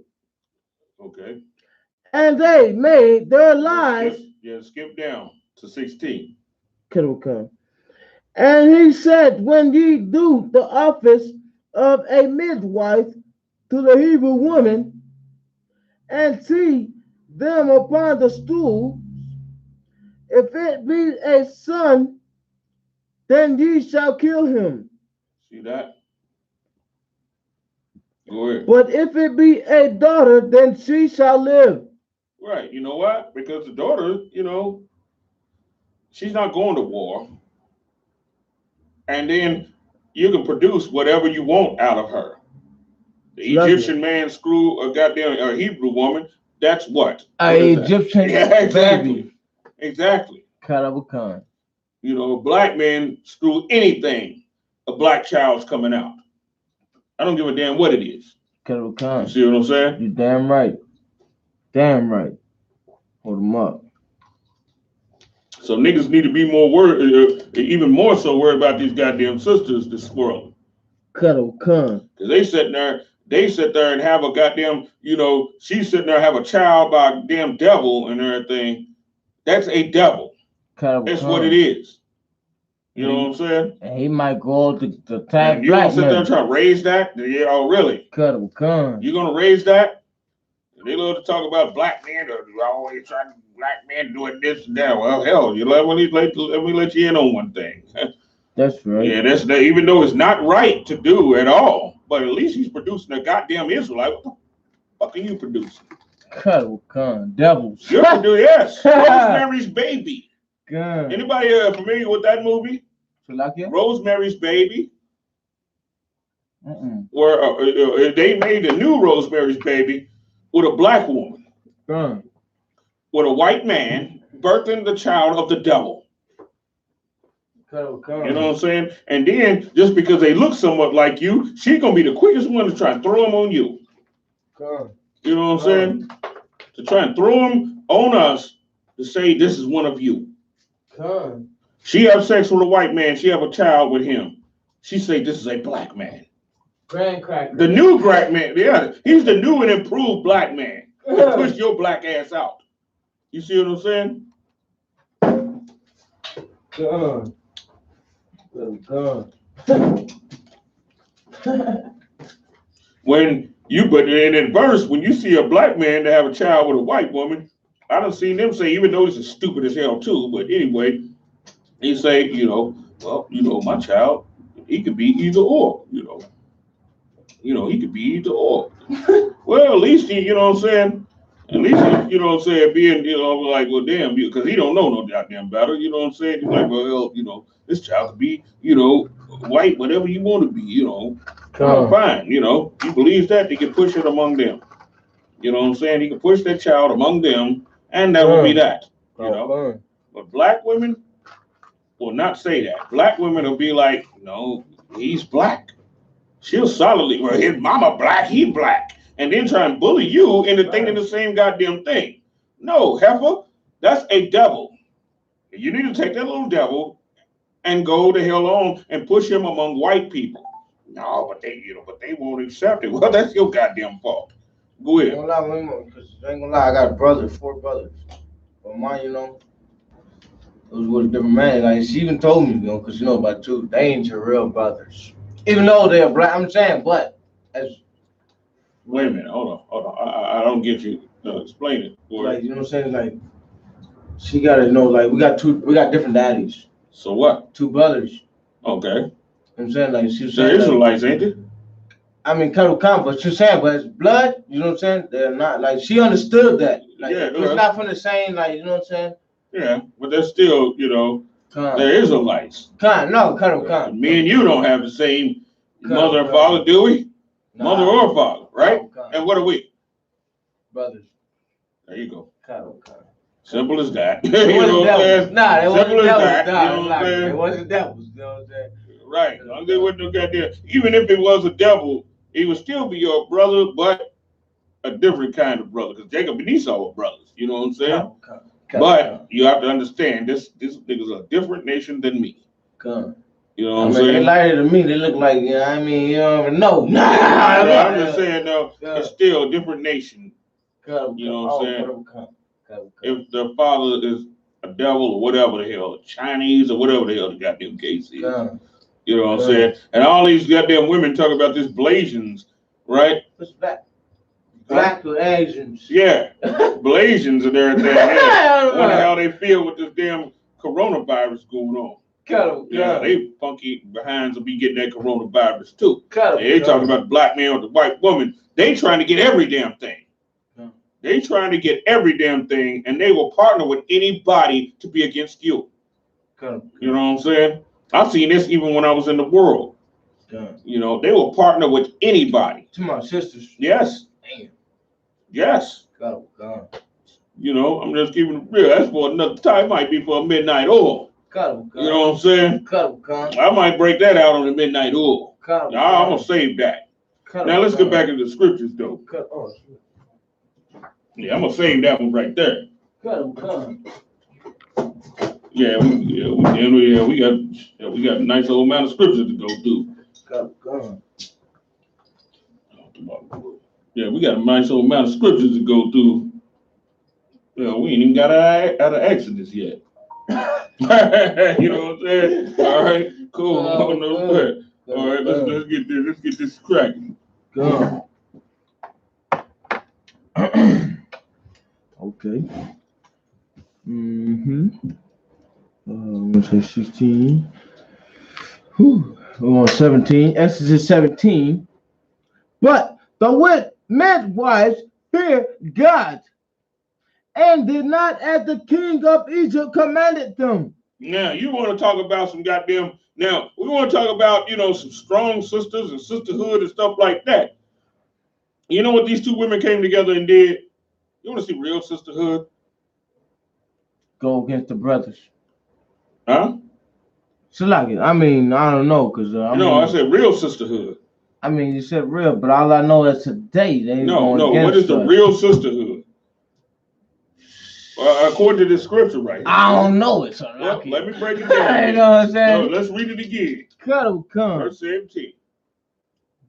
Okay. And they made their lives. Skip down to 16. Come. And he said, when ye do the office of a midwife to the Hebrew woman, and see them upon the stool, if it be a son, then ye shall kill him. See that? Go ahead. But if it be a daughter, then she shall live. Right. You know what? Because the daughter, you know, she's not going to war. And then you can produce whatever you want out of her. The Egyptian man screw a goddamn Hebrew woman. That's what? Egyptian exactly. baby. Exactly. Khan. You know, a black man screw anything, a black child's coming out. I don't give a damn what it is. Khan. You see what I'm saying? You damn right. Damn right. Hold them up. So niggas need to be more worried, even more so worried about these goddamn sisters that's swirling. Khan. Because they sit there and have a goddamn, you know, she's sitting there and have a child by a damn devil and everything. That's a devil. That's what it is. You know what I'm saying? And he might go to attack you gonna sit there and try to raise that? Yeah, oh really? You gonna raise that? They love to talk about black men or always trying to black men doing this and that. Well, hell, let me let you in on one thing. That's right. Yeah, even though it's not right to do at all, but at least he's producing a goddamn Israelite. What the fuck are you producing? Devils. Yes. Rosemary's Baby. God. Anybody familiar with that movie? Rosemary's Baby. where they made a new Rosemary's Baby with a black woman, with a white man birthing the child of the devil. You know what I'm saying? And then just because they look somewhat like you, she's gonna be the quickest one to try and throw them on you. You know what I'm saying? To try and throw them on us to say this is one of you. She have sex with a white man. She have a child with him. She say this is a black man. The new black man. Yeah, he's the new and improved black man. Push your black ass out. You see what I'm saying? When you but in verse, when you see a black man to have a child with a white woman, I done seen them say, even though this is stupid as hell too, but anyway, he say, well, my child, he could be either or, he could be either or. Well, at least he, you know what I'm saying? At least he, you know what I'm saying, being, like, well, damn, because he don't know no goddamn better, you know what I'm saying? He's like, well, this child could be, white, whatever you want to be, fine, he believes that, he can push it among them. You know what I'm saying? He can push that child among them, and that will be that, But black women will not say that. Black women will be like, no, he's black. She'll solidly, well, his mama black, he black. And then try and bully you into thinking the same goddamn thing. No, heifer, that's a devil. You need to take that little devil and go the hell on and push him among white people. No, but they won't accept it. Well, that's your goddamn fault. Go ahead. I ain't gonna lie, I got a brother, 4 brothers. But mine, it was with a different man. Like, she even told me, because about 2, they ain't your real brothers. Even though they're black, I'm saying, but as wait a minute, hold on. I don't get you. Explain it. Like, you know what I'm saying? Like, she gotta know, like, we got different daddies. So what? 2 brothers. Okay. I'm saying, like, she was saying, they're Israelites, ain't they? I mean, kind of, but she's saying, but it's blood, you know what I'm saying? They're not, like, she understood that. Like, yeah, it's not from the same, like, you know what I'm saying? Yeah, but they're still, they're Israelites. Me and you don't have the same mother and father, do we? Nah, mother or father, right? And what are we? Brothers. There you go. Simple as that. It wasn't devils. Nah, it wasn't devils. It wasn't devils. You know what I'm saying? Right. They wouldn't have got there. Even if it was a devil, he would still be your brother, but a different kind of brother. Because Jacob and Esau were brothers. You know what I'm saying? But you have to understand, this nigga's a different nation than me. You know what I'm saying? They lighter than me. They look like, you don't even know. Nah, I'm just saying, though, it's still a different nation. You know what I'm saying? If the father is a devil or whatever the hell, Chinese or whatever the hell the goddamn case is. You know what I'm saying? And all these goddamn women talk about this Blasians, right? What's that? Black Asians. Yeah, Blasians and everything. I wonder how they feel with this damn coronavirus going on. Yeah, they funky behinds will be getting that coronavirus too. They talking about the black man with the white woman. They trying to get every damn thing. They trying to get every damn thing, and they will partner with anybody to be against you. You know what I'm saying? I've seen this even when I was in the world. They will partner with anybody. To my sisters. Yes. Damn. Yes. God. I'm just keeping it real. That's for another time. It might be for a midnight oil. God. You know what I'm saying? I might break that out on the midnight oil. I'm going to save that. Now let's get back into the scriptures, though. Yeah, I'm going to save that one right there. Yeah, we got a nice old amount of scriptures to go through. Yeah, we got a nice old amount of scriptures to go through. We ain't even got out of Exodus yet. You know what I'm saying? All right, cool. All right, let's get this cracking. Okay. Let's say 16. We're on 17. Exodus 17. But the midwives feared God and did not as the king of Egypt commanded them. Now, you want to talk about some goddamn, now, we want to talk about, you know, some strong sisters and sisterhood and stuff like that. You know what these two women came together and did? You want to see real sisterhood? Go against the brothers. Huh? So like it. I mean, I don't know, cause I said real sisterhood. I mean, you said real, but all I know is today they going against what is the real sisterhood? According to this scripture right here. I don't know it, so well, let me break it down. You know what I'm saying? No, let's read it again. Come. Verse 17.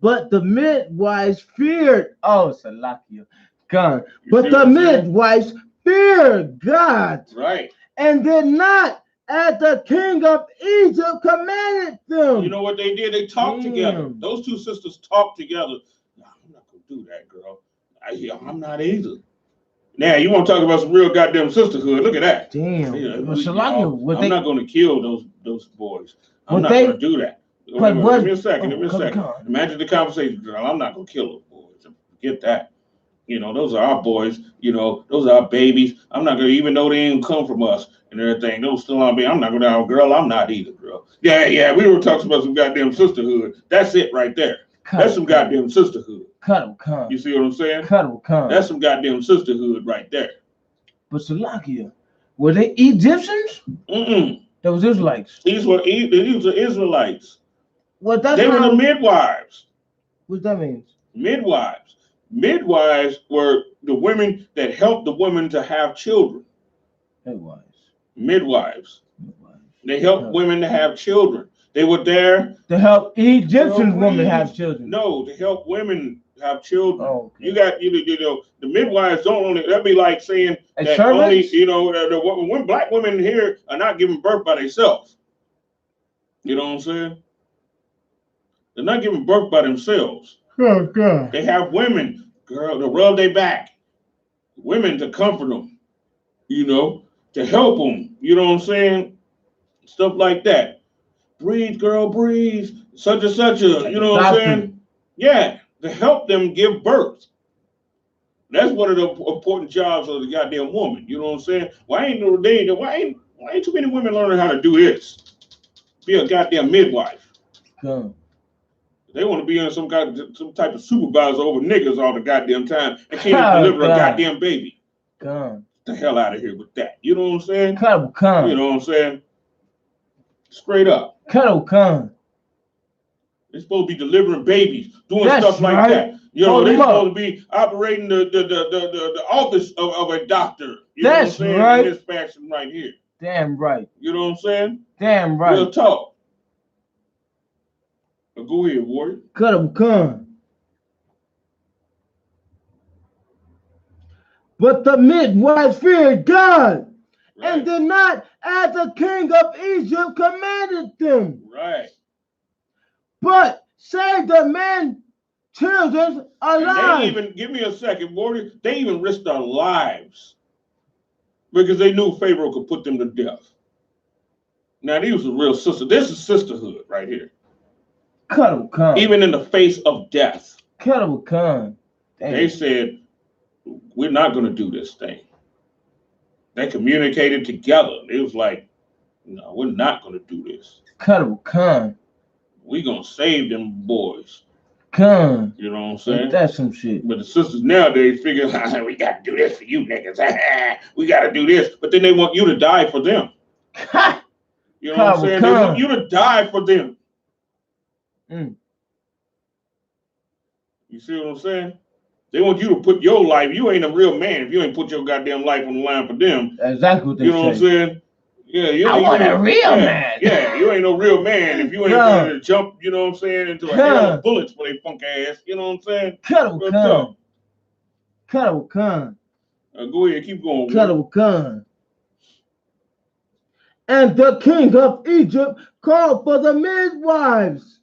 But the midwives feared. Oh, Salakia. God. But the midwives feared God. Right. And did not, as the king of Egypt commanded them. You know what they did? They talked together. Those two sisters talked together. No, I'm not going to do that, girl. I'm not either. Now, you want to talk about some real goddamn sisterhood. Look at that. Damn. I'm not going to kill those boys. I'm not going to do that. Give me a second. Imagine the conversation, girl. I'm not going to kill those boys. Forget that. You know, those are our boys. You know, those are our babies. I'm not going to, even though they ain't come from us and everything, those still our babies. I'm not going to, girl, I'm not either, girl. Yeah, we were talking about some goddamn sisterhood. That's it right there. That's some goddamn sisterhood. You see what I'm saying? That's some goddamn sisterhood right there. But Salakia, were they Egyptians? That was Israelites. These were Israelites. Well, they were the midwives. What that means? Midwives. Midwives were the women that helped the women to have children. Midwives. They helped women to have children. They were there to help Egyptian women have children. No, to help women have children. Oh, okay. You got the midwives don't only. That'd be like saying that only the black women here are not giving birth by themselves. You know what I'm saying? They're not giving birth by themselves. Oh, God. They have women, girl, to rub their back, women to comfort them, to help them. You know what I'm saying? Stuff like that. Breathe, girl, breathe. Such and such a, you know what I'm saying? Yeah, to help them give birth. That's one of the important jobs of the goddamn woman. You know what I'm saying? Why ain't too many women learning how to do this? Be a goddamn midwife. Come. They want to be in some type of supervisor over niggas all the goddamn time and can't even deliver a goddamn baby. Come. Get the hell out of here with that. You know what I'm saying? Come. You know what I'm saying? Straight up. Come. They're supposed to be delivering babies, doing stuff like that. You know, they're supposed to be operating the office of a doctor. You know what I'm saying? Right. In this fashion right here. Damn right. You know what I'm saying? Damn right. Real talk. Go ahead, warrior. Come. But the midwives feared God and did not, as the king of Egypt commanded them. Right. But saved the men, children alive. They even, give me a second, warrior. They even risked their lives because they knew Pharaoh could put them to death. Now, these was a real sister. This is sisterhood right here. Even in the face of death. They said, we're not going to do this thing. They communicated together. It was like, no, we're not going to do this. We're going to save them boys. You know what I'm saying? That's some shit. But the sisters nowadays figure, we got to do this for you niggas. We got to do this. But then they want you to die for them. You know what I'm saying? They want you to die for them. You see what I'm saying? They want you to put your life. You ain't a real man if you ain't put your goddamn life on the line for them. Exactly what they say. You know what I'm saying? Yeah, I want a real man. Yeah, you ain't no real man if you ain't ready to jump, you know what I'm saying, into a hell of bullets for their punk ass. You know what I'm saying? Go ahead, keep going. And the king of Egypt called for the midwives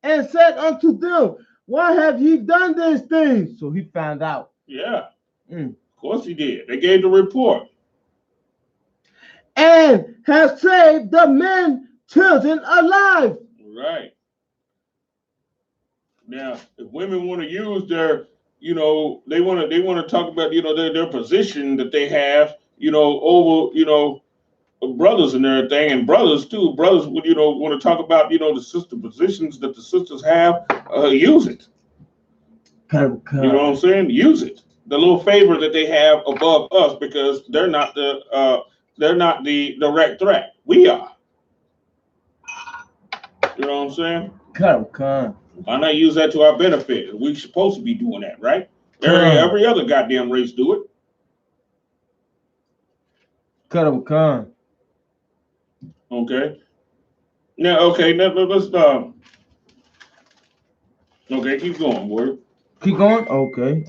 and said unto them, why have ye done these things? So he found out. Yeah. Of course he did. They gave the report. And have saved the men, children alive. Right. Now, if women want to use their, they want to talk about, their position that they have, over brothers and everything, and brothers too. Brothers would, want to talk about, the sister positions that the sisters have. Use it. You know what I'm saying? Use it. The little favor that they have above us, because they're not the direct threat. We are. You know what I'm saying? Why not use that to our benefit? We're supposed to be doing that, right? Every other goddamn race do it. Okay. Now, let's okay, keep going, word. Keep going? Okay.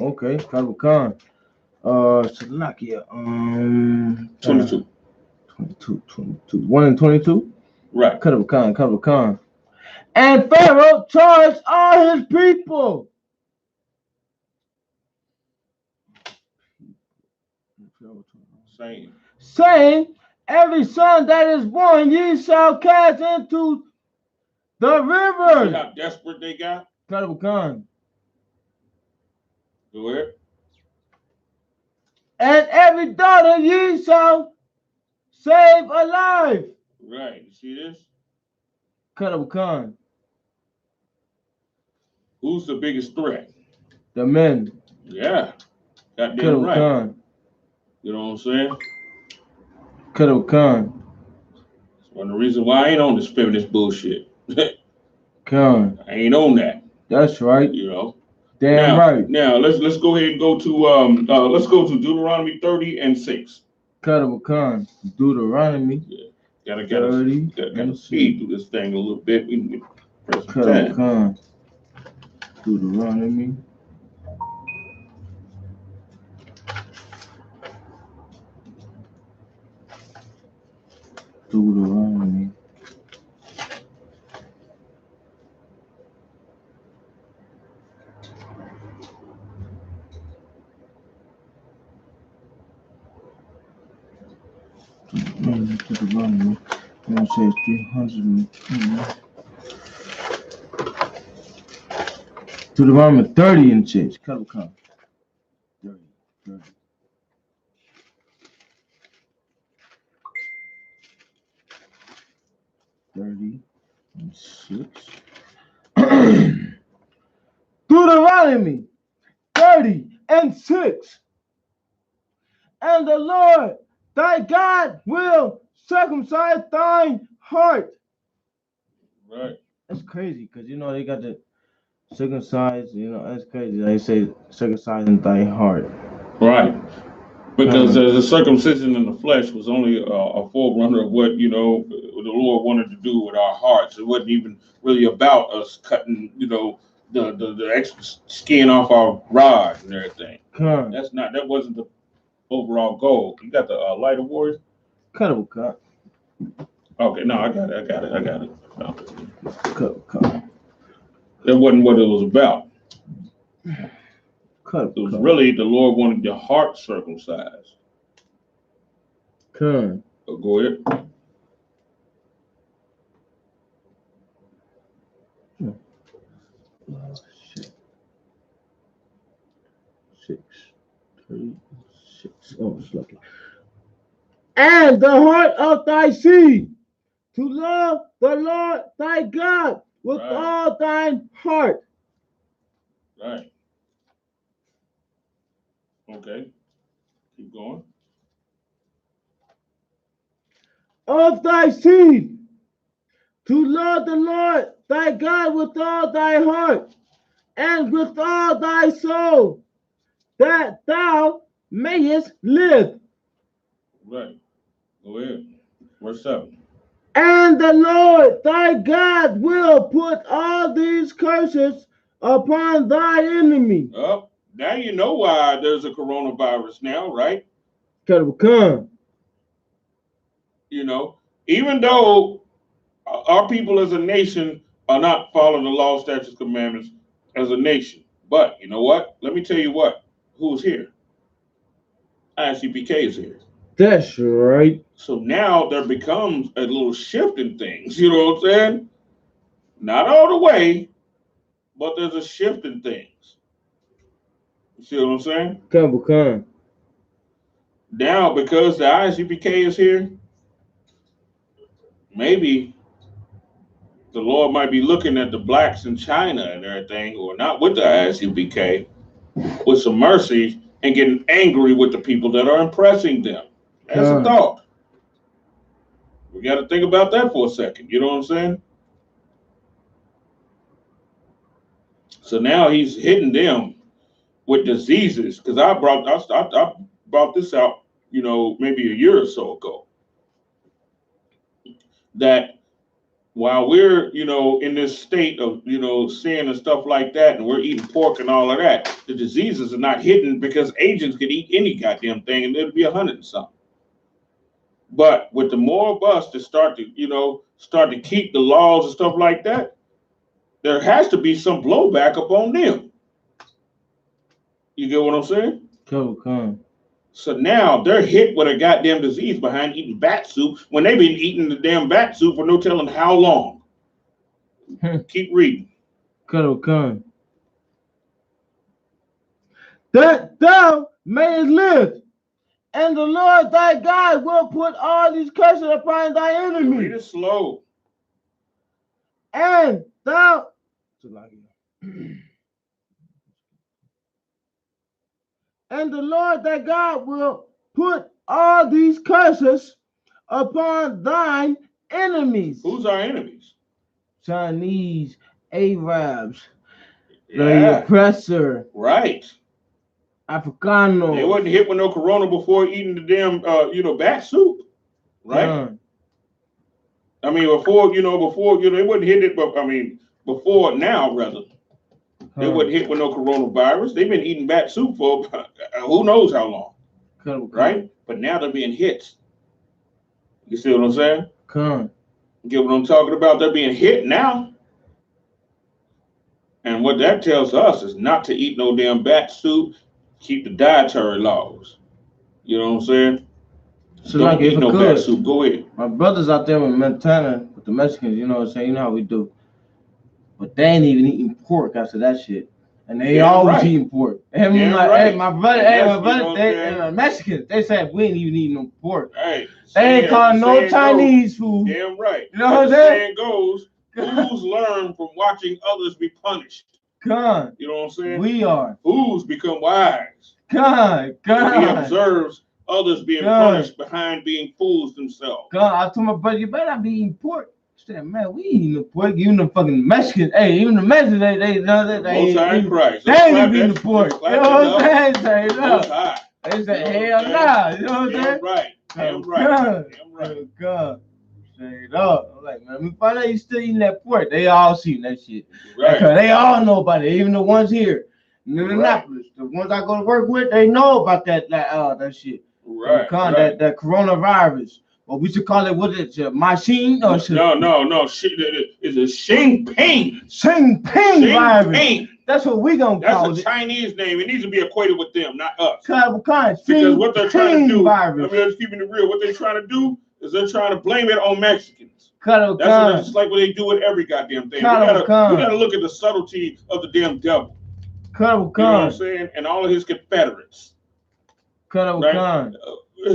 Salakia. 22. 1 and 22? Right. Khan. And Pharaoh charged all his people. Saying, every son that is born ye shall cast into the river. See how desperate they got? Khan. Go ahead. And every daughter ye shall save alive. Right. You see this? Khan. Who's the biggest threat? The men. Yeah. Goddamn right. Khan. You know what I'm saying? Khan. That's one of the reasons why I ain't on this feminist bullshit. Khan. I ain't on that. That's right. You know. Damn right. Now let's go ahead and go to let's go to Deuteronomy 30 and 6. Khan. Deuteronomy. Yeah. Gotta speed through this thing a little bit. We can press Khan. Deuteronomy. Deuteronomy. Deuteronomy. It says 300. Deuteronomy 30 and 6. Come. 30. 30 and 6. Deuteronomy 30 and 6. And the Lord thy God will circumcise thine heart. Right. That's crazy, because they got the circumcised, that's crazy. They say circumcising thy heart. Right. Because the circumcision in the flesh was only a forerunner of what, the Lord wanted to do with our hearts. It wasn't even really about us cutting, the extra skin off our rod and everything. That wasn't the overall goal. You got the lighter warriors? Cut. Okay, no, I got it. No. Cut. That wasn't what it was about. It was really the Lord wanted your heart circumcised. Go ahead. Oh, shit. 6, 36. Oh, it's lucky. And the heart of thy seed to love the Lord thy God with all thine heart. Right. Okay. Keep going. Of thy seed to love the Lord thy God with all thy heart and with all thy soul, that thou mayest live. Right. Go ahead. Verse 7. And the Lord thy God will put all these curses upon thy enemy. Oh, now you know why there's a coronavirus now, right? Come. Even though our people as a nation are not following the law, statutes, commandments as a nation. But you know what? Let me tell you who's here. I.S.U.P.K is here. That's right. So now there becomes a little shift in things. You know what I'm saying? Not all the way, but there's a shift in things. You see what I'm saying? Come. Now, because the I.S.U.P.K is here, maybe the Lord might be looking at the blacks in China and everything, or not with the I.S.U.P.K, with some mercy and getting angry with the people that are oppressing them. That's a thought. We got to think about that for a second. You know what I'm saying? So now he's hitting them with diseases, because I brought this out, you know, maybe a year or so ago, that while we're, you know, in this state of, you know, sin and stuff like that, and we're eating pork and all of that, the diseases are not hidden, because Asians could eat any goddamn thing and it'll be 100 and something. But with the more of us that start to keep the laws and stuff like that, there has to be some blowback upon them. You get what I'm saying? Come. So now they're hit with a goddamn disease behind eating bat soup when they've been eating the damn bat soup for no telling how long. Keep reading. Come. That thou mayest live, and the Lord thy God will put all these curses upon thy enemies. Read it slow. And thou and the Lord thy God will put all these curses upon thine enemies. Who's our enemies? Chinese, Arabs, the oppressor. Right. Africano. They wasn't hit with no corona before eating the damn, bat soup. Right? I mean, before, they wouldn't hit it, but I mean, before now, rather. They wasn't hit with no coronavirus. They've been eating bat soup for who knows how long. Right? But now they're being hit. You see what I'm saying? Get what I'm talking about? They're being hit now. And what that tells us is not to eat no damn bat soup. Keep the dietary laws. You know what I'm saying? So don't eat no bat soup. Go ahead. My brothers out there with Montana, with the Mexicans, you know what I'm saying? You know how we do. But they ain't even eating pork after that shit. And they always eating pork. And my brother, they Mexicans, they said we ain't even eating no pork. Hey, they ain't calling no Chinese food. Damn right. You know what I'm saying? The saying goes, fools learn from watching others be punished. You know what I'm saying? We are. Fools become wise. He observes others being punished behind being fools themselves. I told my brother, you better not be eating pork. I said, man, we eating the pork. Even the fucking Mexicans, even the Mexicans, they ain't eating the pork. You know what I'm saying? They say, hell nah. You know what I'm saying? Damn right. God. Straight up. I'm like, man, we find out you still eating that pork. They all seen that shit. Right. They all know about it. Even the ones here in Indianapolis, the ones I go to work with, they know about that shit. Right. That coronavirus. Or we should call it, what is it, machine? Or No. It's a Xing-Ping. Xing-Ping virus. That's what we gonna call it. That's a Chinese name. It needs to be equated with them, not us. Because what they're trying to do, I'm just keeping it real. What they're trying to do is they're trying to blame it on Mexicans. That's just like what they do with every goddamn thing. We gotta look at the subtlety of the damn devil. You know what I'm saying? And all of his Confederates. Right?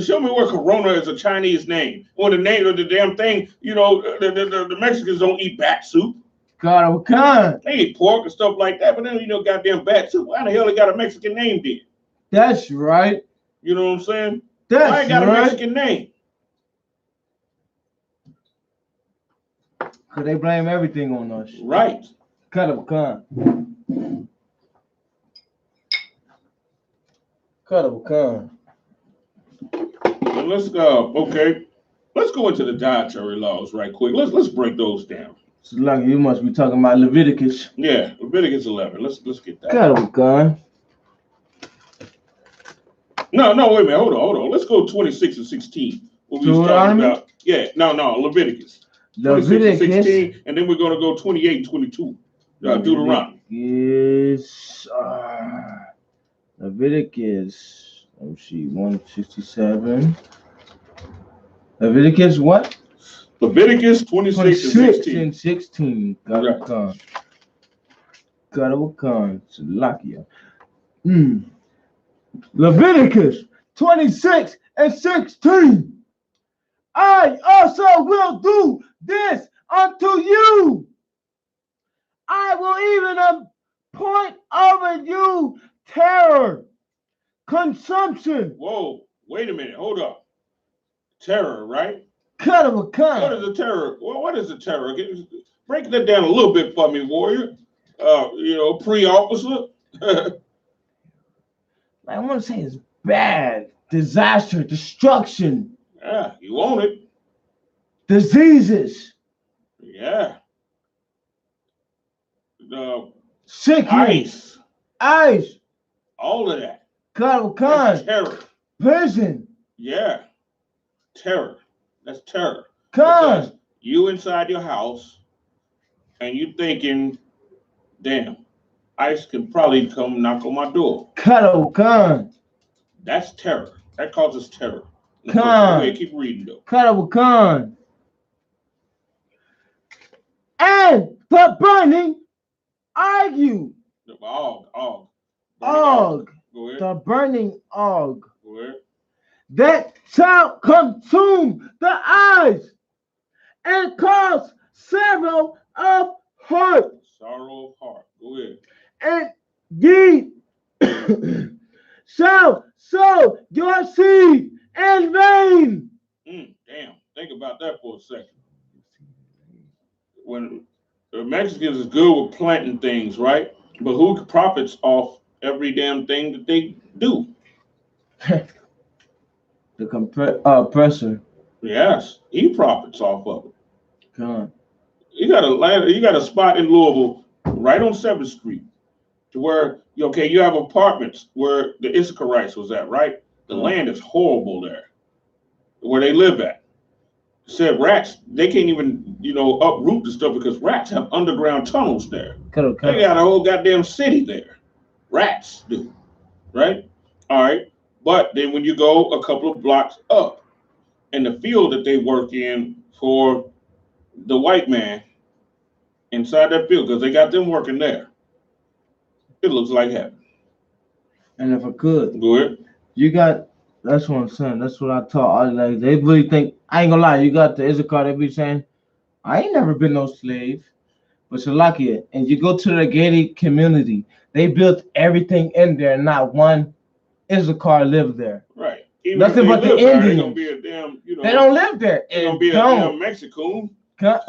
Show me where Corona is a Chinese name. Or the name of the damn thing, the Mexicans don't eat bat soup. They eat pork and stuff like that, but then, goddamn bat soup. Why the hell they got a Mexican name then? That's right. You know what I'm saying? Why it got a Mexican name? Because they blame everything on us. Right. And let's go. Okay. Let's go into the dietary laws right quick. Let's break those down. So like you must be talking about Leviticus. Yeah, Leviticus 11. Let's get that. No, wait a minute. Hold on. Let's go 26 and 16. What we was talking about. Yeah, no, Leviticus. 26 and 16, and then we're going to go 28 and 22. Deuteronomy. Leviticus. Let me see. 167. Leviticus what? Leviticus 26 and 16. Salakia. Leviticus 26 and 16. I also will do this unto you. I will even appoint over you terror, consumption. Whoa, wait a minute, hold up. Terror, right? Cut of a con. What is a terror? Well, what is a terror? Break that down a little bit for me, warrior. Pre-officer. I want to say it's bad, disaster, destruction. Yeah, you want it. Diseases. Yeah. Sickness. Ice. All of that. Cut of a con. That's terror. Prison. Yeah. Terror. That's terror. Con. Because you inside your house and you thinking, damn, ICE can probably come knock on my door. Cut of a con. That's terror. That causes terror. Con. Go ahead, keep reading though. Cut of a con. And the burning argue. Og. Go ahead. The burning og. Go ahead. That shall consume the eyes and cause sorrow of heart. Sorrow of heart. Go ahead. And ye shall sow your seed in vain. Damn. Think about that for a second. When the Mexicans is good with planting things, right? But who profits off every damn thing that they do? The oppressor. Yes, he profits off of it. God. You got a spot in Louisville, right on 7th Street, to where you have apartments where the I.S.U.P.K was at, right? The land is horrible there, where they live at. Said rats, they can't even uproot the stuff because rats have underground tunnels there. They got a whole goddamn city there. Rats do, right? All right. But then when you go a couple of blocks up, in the field that they work in for the white man, inside that field, because they got them working there, it looks like heaven. And if I could, go ahead. That's what I'm saying. That's what I taught. Like they really think, I ain't gonna lie, you got the I.S.U.P.K, they be saying, I ain't never been no slave. But you're lucky. And you go to the gated community, they built everything in there, not one I.S.U.P.K lived there. Right. Nothing but the Indians. Gonna be a damn, they don't live there. It's gonna be a damn Mexican. Or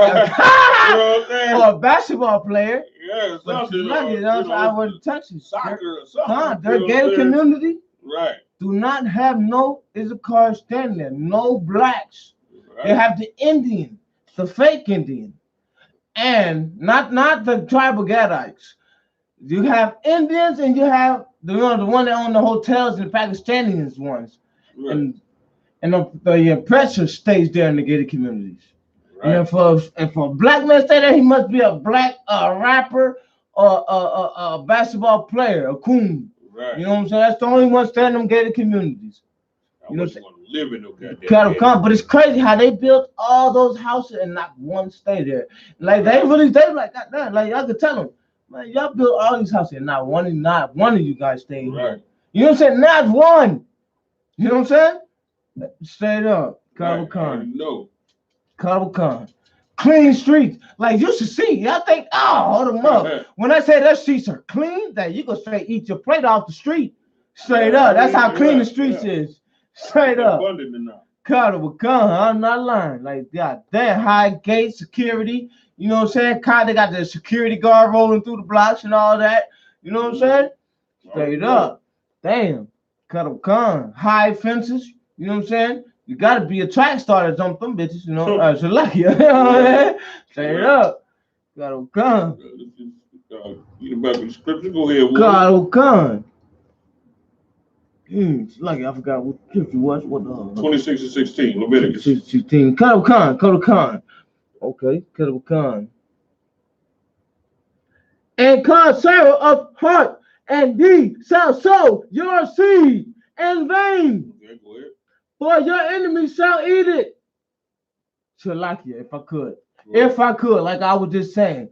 a basketball player. Yeah, something. I wouldn't touch it. Soccer or something. Their gated community. Right. Do not have no I.S.U.P.K standing there. No blacks. Right. They have the Indian, the fake Indian, and not the tribal Gadites. You have Indians and you have the one that own the hotels and the Pakistani ones, right. and the oppressor stays there in the gated communities. Right. And for a black man to stay there, he must be a black rapper or a basketball player, a coon. Right. You know what I'm saying? That's the only one staying in them gated communities. I want to live in no goddamn. But it's crazy how they built all those houses and not one stay there. Like they like that. Like I could tell them, man, y'all built all these houses and not one of you guys stayed here. Right. You know what I'm saying? Not one. You know what I'm saying? Straight up, Khan. No. Khan. Clean streets. Like you should see. Y'all think, hold them up. When I say that streets are clean, that you can straight eat your plate off the street. Straight up. That's how clean the streets is. Straight up. Khan. I'm not lying. Like that high gate security. You know what I'm saying? They got the security guard rolling through the blocks and all that. You know what I'm saying? Straight up. Damn. Khan. High fences. You know what I'm saying? You gotta be a track star to jump them bitches, you know. So lucky. You know what I'm saying? Straight up. Khan. You about the scripture? Go ahead. Khan. Lucky, I forgot what scripture was. What 26 and 16, Leviticus. 16. Khan. Okay, Khan. And cause sorrow of heart, and thee shall sow your seed in vain. Okay, go ahead. For your enemies shall eat it. Shalakia, if I could. Right. If I could, like I was just saying.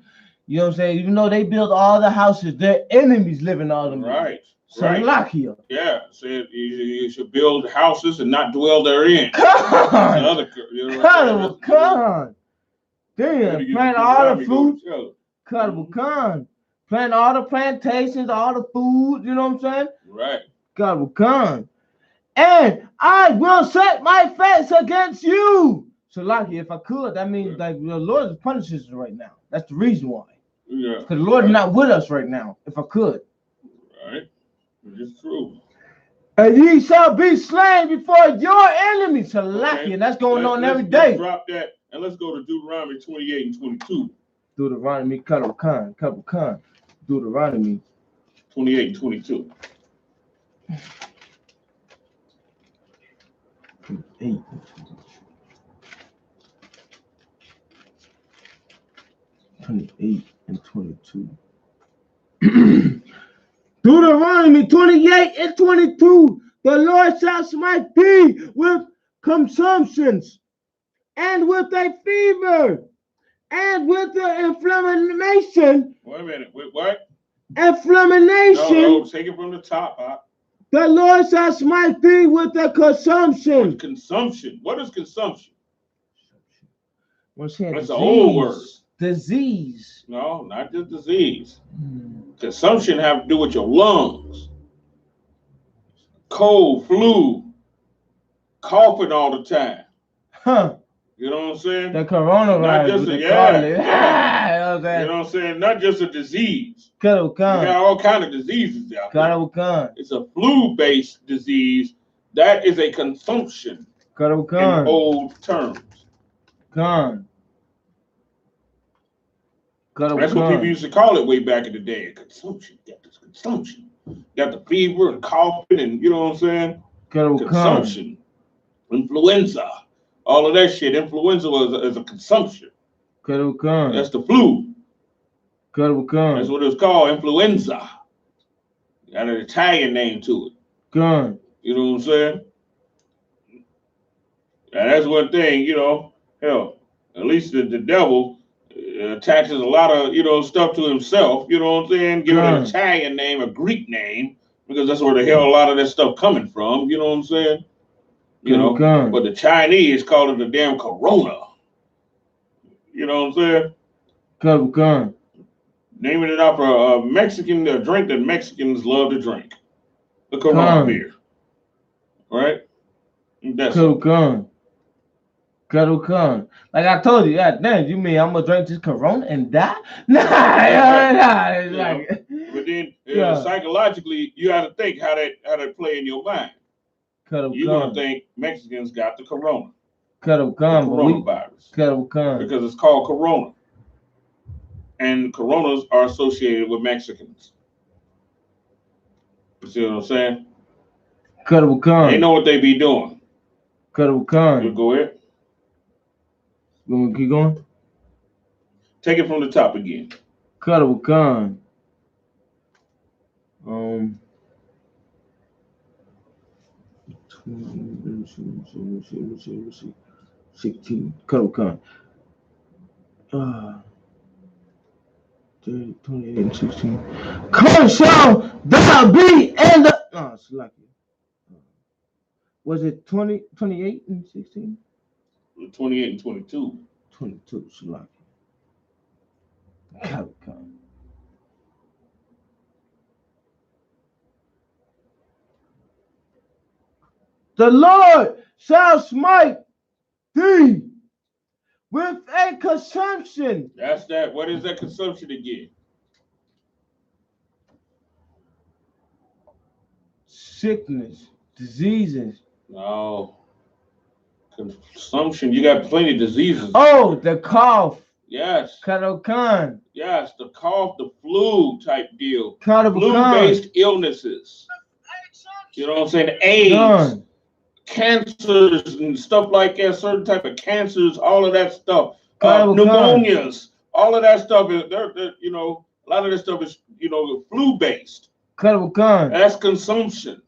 You know what I'm saying? Even though they built all the houses, their enemies live in all them. Right. Shalakia. Yeah. Said you should build houses and not dwell therein. Khan. Damn, plant all the fruits. Cuttable con. Plant all the plantations, all the food, you know what I'm saying? Right. Cuttable con. And I will set my face against you. So, like, if I could, that means like the Lord is punishing us right now. That's the reason why. Yeah. Because the Lord is not with us right now. If I could. Right. It's true. And ye shall be slain before your enemies. So, like, and that's going on every day. Drop that and let's go to Deuteronomy 28 and 22. Deuteronomy, couple con. Deuteronomy 28 and 22. 28 and 22. Deuteronomy 28 and 22. The Lord shall smite thee with consumptions and with a fever and with the inflammation. Wait a minute. With what? Inflammation. No, take it from the top, huh? The Lord shall smite thee with the consumption. With consumption. What is consumption? That's an old word. Disease. No, not just disease. Consumption have to do with your lungs. Cold, flu, coughing all the time. Huh. You know what I'm saying? The coronavirus. Not just You know what I'm saying? Not just a disease. You got all kind of diseases out there. It's a flu-based disease. That is a consumption in old terms. That's what people used to call it way back in the day. Consumption. You got this consumption. You got the fever and coughing and you know what I'm saying? Consumption. Influenza. All of that shit. Influenza is a consumption. That's the flu. That's what it's called, influenza. Got an Italian name to it. You know what I'm saying? And that's one thing, you know, hell, at least the devil attaches a lot of, you know, stuff to himself, you know what I'm saying? Give it an Italian name, a Greek name, because that's where the hell a lot of that stuff coming from, you know what I'm saying? You know, but the Chinese call it the damn corona. You know what I'm saying? Naming it after a Mexican drink that Mexicans love to drink. The Corona beer. Right? That's Like I told you, God damn, you mean I'm gonna drink this Corona and die? Nah. But then psychologically, you got to think how that play in your mind. You're gonna think Mexicans got the Corona. Coronavirus. Because it's called Corona. And Coronas are associated with Mexicans. You see what I'm saying? They know what they be doing. You go ahead. You want me to keep going? Take it from the top again. Cuddable Khan. 16. Cuddable Khan. 30, 28, and 16. Curse shall thou be in the. Oh, it's lucky. Was it 20, 28 and 16? 28 and 22. 22, Shalaki. The Lord shall smite thee with a consumption. That's that. What is that consumption again? Sickness, diseases. No. Consumption. You got plenty of diseases. Oh, the cough. Yes. Kadokan. Yes, the cough, the flu type deal. Flu-based illnesses. You know what I'm saying? AIDS, cancers and stuff like that, certain type of cancers, all of that stuff. Pneumonias, all of that stuff is, you know, a lot of this stuff is, you know, flu-based. That's consumption.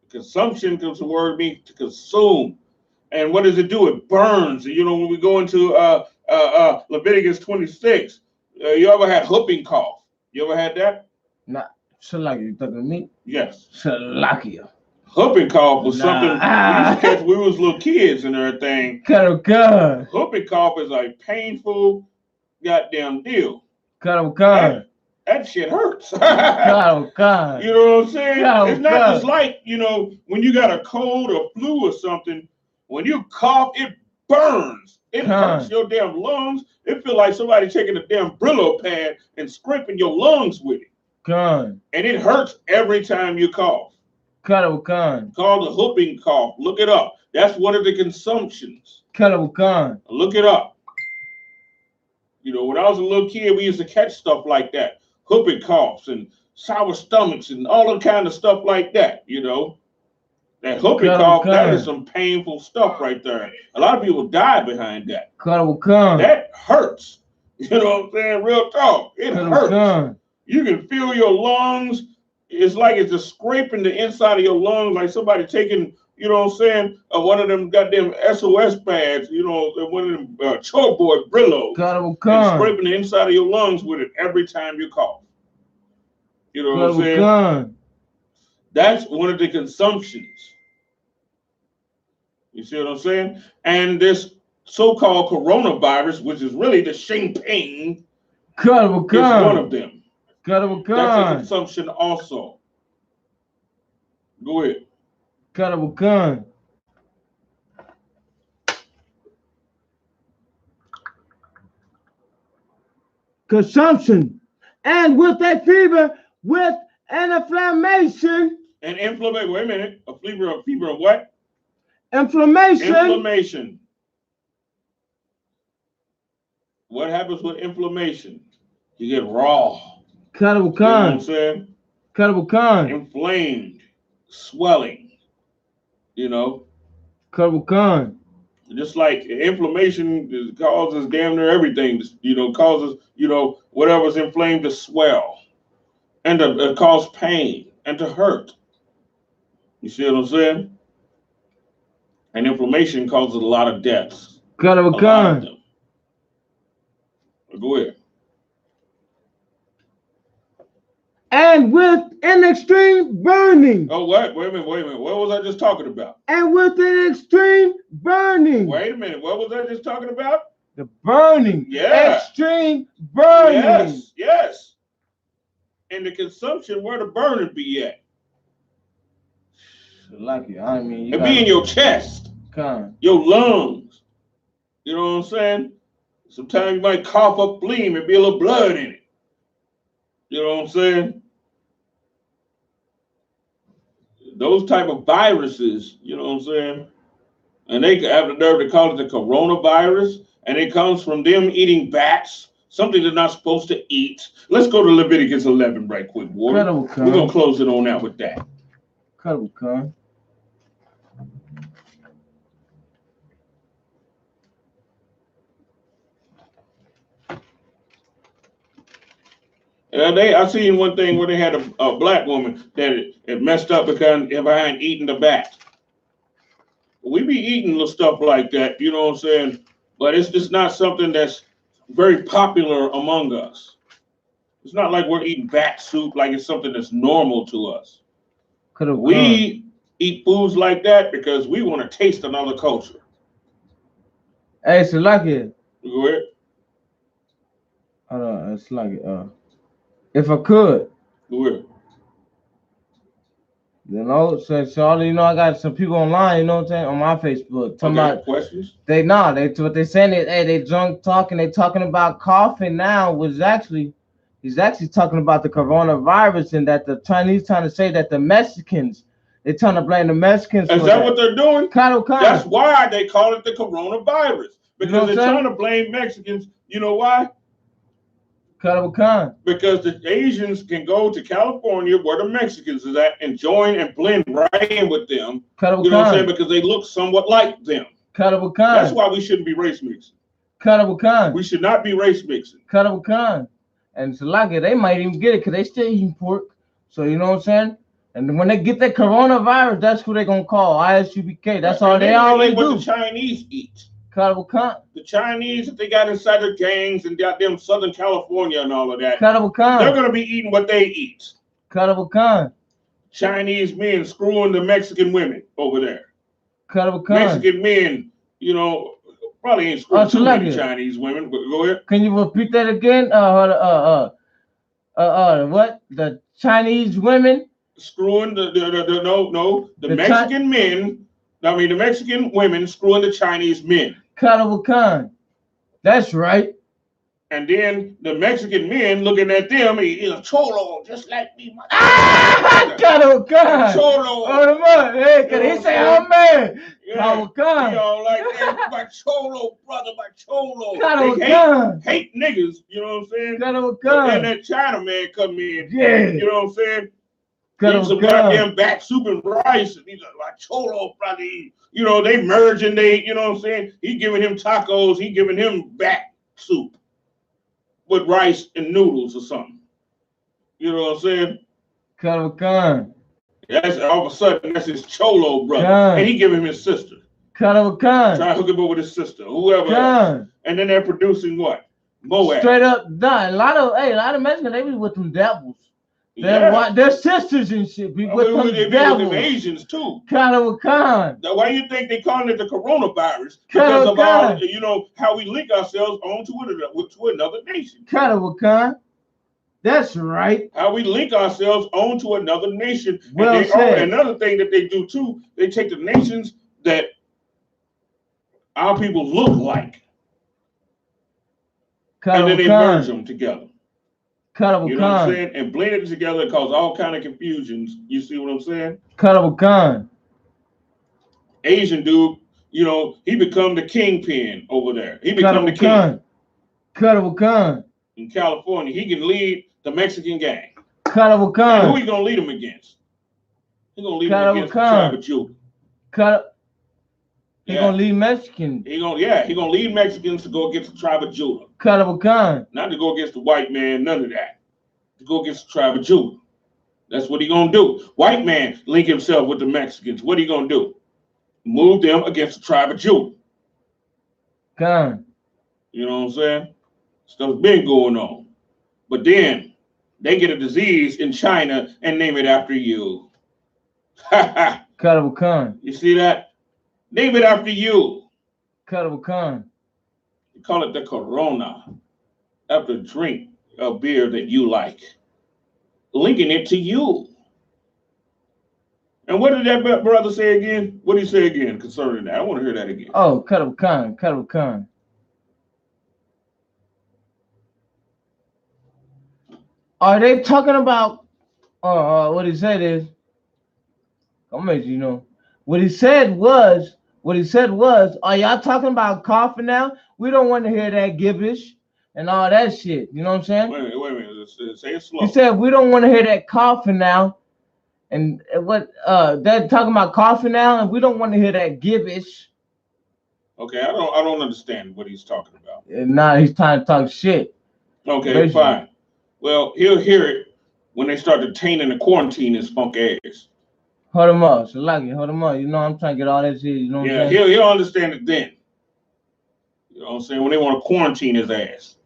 Consumption comes the word mean to consume. And what does it do? It burns. You know, when we go into Leviticus 26, you ever had whooping cough? You ever had that? Nah, Shalakia, you talking to me? Yes. Shalakia. Whooping cough was something we used to catch when we was little kids and everything. God. Whooping cough is a painful goddamn deal. God. That shit hurts. God. You know what I'm saying? God. It's not just like, you know, when you got a cold or flu or something, when you cough, it burns. It hurts your damn lungs. It feels like somebody taking a damn Brillo pad and scraping your lungs with it. And it hurts every time you cough. Called the whooping cough. Look it up. That's one of the consumptions. Look it up. You know, when I was a little kid, we used to catch stuff like that. Whooping coughs and sour stomachs and all the kind of stuff like that, you know. That whooping cough, that is some painful stuff right there. A lot of people die behind that. That hurts. You know what I'm saying? Real talk. It hurts. You can feel your lungs. It's like it's just scraping the inside of your lungs, like somebody taking, you know what I'm saying, one of them goddamn SOS pads, you know, one of them chalkboard Brillos, and scraping the inside of your lungs with it every time you cough. You know what I'm saying? That's one of the consumptions. You see what I'm saying? And this so-called coronavirus, which is really the champagne, is one of them. That's a consumption also. Go ahead. Consumption. And with a fever, with an inflammation. An inflammation. Wait a minute. A fever of what? Inflammation. What happens with inflammation? You get raw. You know what I'm saying? Inflamed, swelling. You know. Just like inflammation causes damn near everything. You know, causes, you know, whatever's inflamed to swell and to cause pain and to hurt. You see what I'm saying? And inflammation causes a lot of deaths. A lot of them. Go ahead. And with an extreme burning. Oh, what? Wait a minute. What was I just talking about? And with an extreme burning. Wait a minute. What was I just talking about? The burning. Yeah. Extreme burning. Yes. And the consumption, where the burning be at? Like it. I mean, it be in your chest. Your lungs. You know what I'm saying? Sometimes you might cough up phlegm and be a little blood in it. You know what I'm saying? Those type of viruses, you know what I'm saying? And they have the nerve to call it the coronavirus, and it comes from them eating bats, something they're not supposed to eat. Let's go to Leviticus 11 right quick, Ward. We're going to close it on out with that. I seen one thing where they had a black woman that it messed up because behind eating the bat. We be eating little stuff like that, you know what I'm saying? But it's just not something that's very popular among us. It's not like we're eating bat soup like it's something that's normal to us. We eat foods like that because we want to taste another culture. Hey, it's like it. Go ahead. Hold on, it's like it. If I could. Go ahead. You know, so you know, I got some people online, you know what I'm saying, on my Facebook talking about questions. What they're saying is, hey, they drunk talking. They talking about coughing now. He's actually talking about the coronavirus, and that the Chinese trying to say that the Mexicans, they're trying to blame the Mexicans. Is that what they're doing? Kind. That's why they call it the coronavirus, because they're trying to blame Mexicans. You know why? Because the Asians can go to California where the Mexicans is at and join and blend right in with them. You know what I'm saying? Because they look somewhat like them. That's why we shouldn't be race mixing. We should not be race mixing. And Salaka, they might even get it because they still eating pork. So you know what I'm saying? And when they get that coronavirus, that's who they're gonna call I.S.U.P.K. That's all they already do. What the Chinese eat. The Chinese, if they got inside their gangs and got them Southern California and all of that, they're going to be eating what they eat. Chinese men screwing the Mexican women over there. Mexican men, you know, probably ain't screwing too many Chinese women, but go ahead. Can you repeat that again? What? The Chinese women screwing the Mexican men. I mean, the Mexican women screwing the Chinese men. That's right. And then the Mexican men looking at them, he's a cholo, just like me. Cholo. Hey, can he say, oh man? Yeah, he all like that. My cholo, brother, my cholo. They hate niggas, you know what I'm saying? But then that China man come in, you know what I'm saying? Eat some goddamn back soup and rice, and he's like cholo, brother. You know, they merge and they, you know what I'm saying? He giving him tacos, he giving him back soup with rice and noodles or something. You know what I'm saying? That's all of a sudden that's his cholo brother, and he giving him his sister. Try to hook him up with his sister, whoever else. And then they're producing what? Moab. Straight up, a lot of Mexicans, they be with them devils. They're sisters and shit. Be with them devils. With them Asians too. Why you think they calling it the coronavirus? Because of our, you know, how we link ourselves onto another nation. That's right. How we link ourselves onto another nation. And another thing that they do too, they take the nations that our people look like, and then they merge them together. You know what I'm saying? And blend it together and cause all kind of confusions. You see what I'm saying? Asian dude, you know, he become the kingpin over there. He become the king. In California, he can lead the Mexican gang. And who he gonna lead them against? He gonna lead them against the tribe of Judah. He gonna lead Mexicans. He gonna lead Mexicans to go against the tribe of Judah. Not to go against the white man, none of that. To go against the tribe of Judah. That's what he gonna do. White man link himself with the Mexicans. What he gonna do? Move them against the tribe of Judah. You know what I'm saying? Stuff's been going on. But then they get a disease in China and name it after you. You see that? Name it after you. You call it the Corona. After a drink of beer that you like. Linking it to you. And what did that brother say again? What did he say again concerning that? I want to hear that again. Oh, Khan. Are they talking about what he said is, I'll make you know. What he said was, are y'all talking about coughing now? We don't want to hear that gibbish and all that shit. You know what I'm saying? Wait a minute. Say it slow. He said we don't want to hear that coughing now. And what they're talking about coughing now, and we don't want to hear that gibbish. Okay, I don't understand what he's talking about. Nah, he's trying to talk shit. Okay, basically. Fine. Well, he'll hear it when they start detaining and quarantine his funk ass. Hold him up, Shalaki, hold him up. You know I'm trying to get all that shit. You know what I'm saying? He'll understand it then. You know what I'm saying? When they want to quarantine his ass.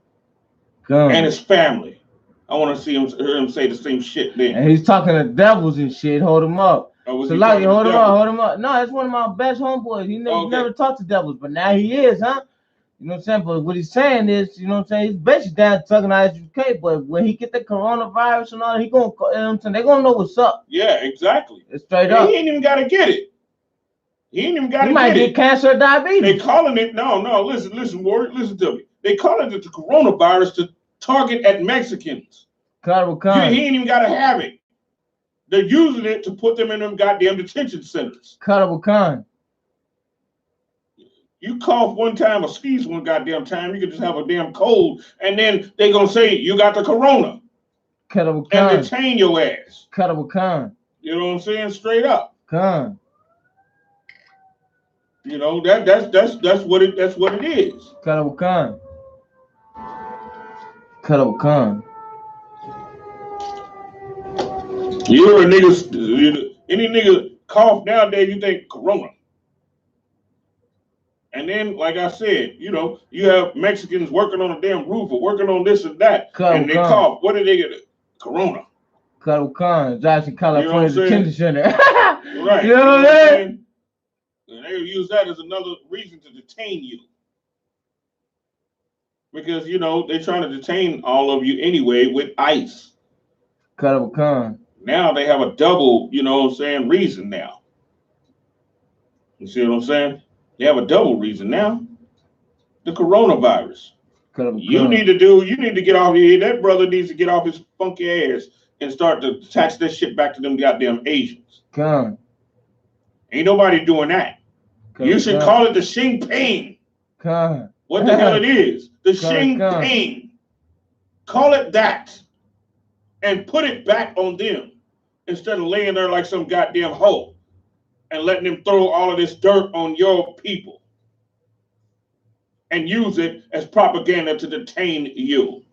And his family. I want to hear him say the same shit then. And he's talking to devils and shit. Hold him up. Shalaki, hold him up. No, that's one of my best homeboys. He never talked to devils, but now he is, huh? You know what I'm saying? But what he's saying is, you know what I'm saying? He's basically down talking I.S.U.P.K, but when he get the coronavirus and all, he gonna, you know what I'm saying? They gonna know what's up. Yeah, exactly. It's straight up. He ain't even gotta get it. He might get cancer or diabetes. They calling it, no, listen, Ward, listen to me. They calling it the coronavirus to target at Mexicans. He ain't even gotta have it. They're using it to put them in them goddamn detention centers. You cough one time or sneeze one goddamn time, you can just have a damn cold, and then they gonna say you got the corona. And detain your ass. You know what I'm saying? Straight up. You know, that's what it is. You hear a nigga, any nigga cough nowadays, you think corona. And then, like I said, you know, you have Mexicans working on a damn roof or working on this and that, and they cough. What do they get? Corona. Cuddle Khan, Jackson, California Detention Center. Right. You know what I'm saying? And they use that as another reason to detain you. Because, you know, they're trying to detain all of you anyway with ICE. Cuddle Khan. Now they have a double, you know what I'm saying, reason now. You see what I'm saying? They have a double reason now. The coronavirus. You need to get off here. That brother needs to get off his funky ass and start to tax that shit back to them goddamn Asians. Khan. Ain't nobody doing that. You should call it the Xing Khan. What the hell it is? The Xing. Call it that. And put it back on them. Instead of laying there like some goddamn hoe and letting them throw all of this dirt on your people and use it as propaganda to detain you.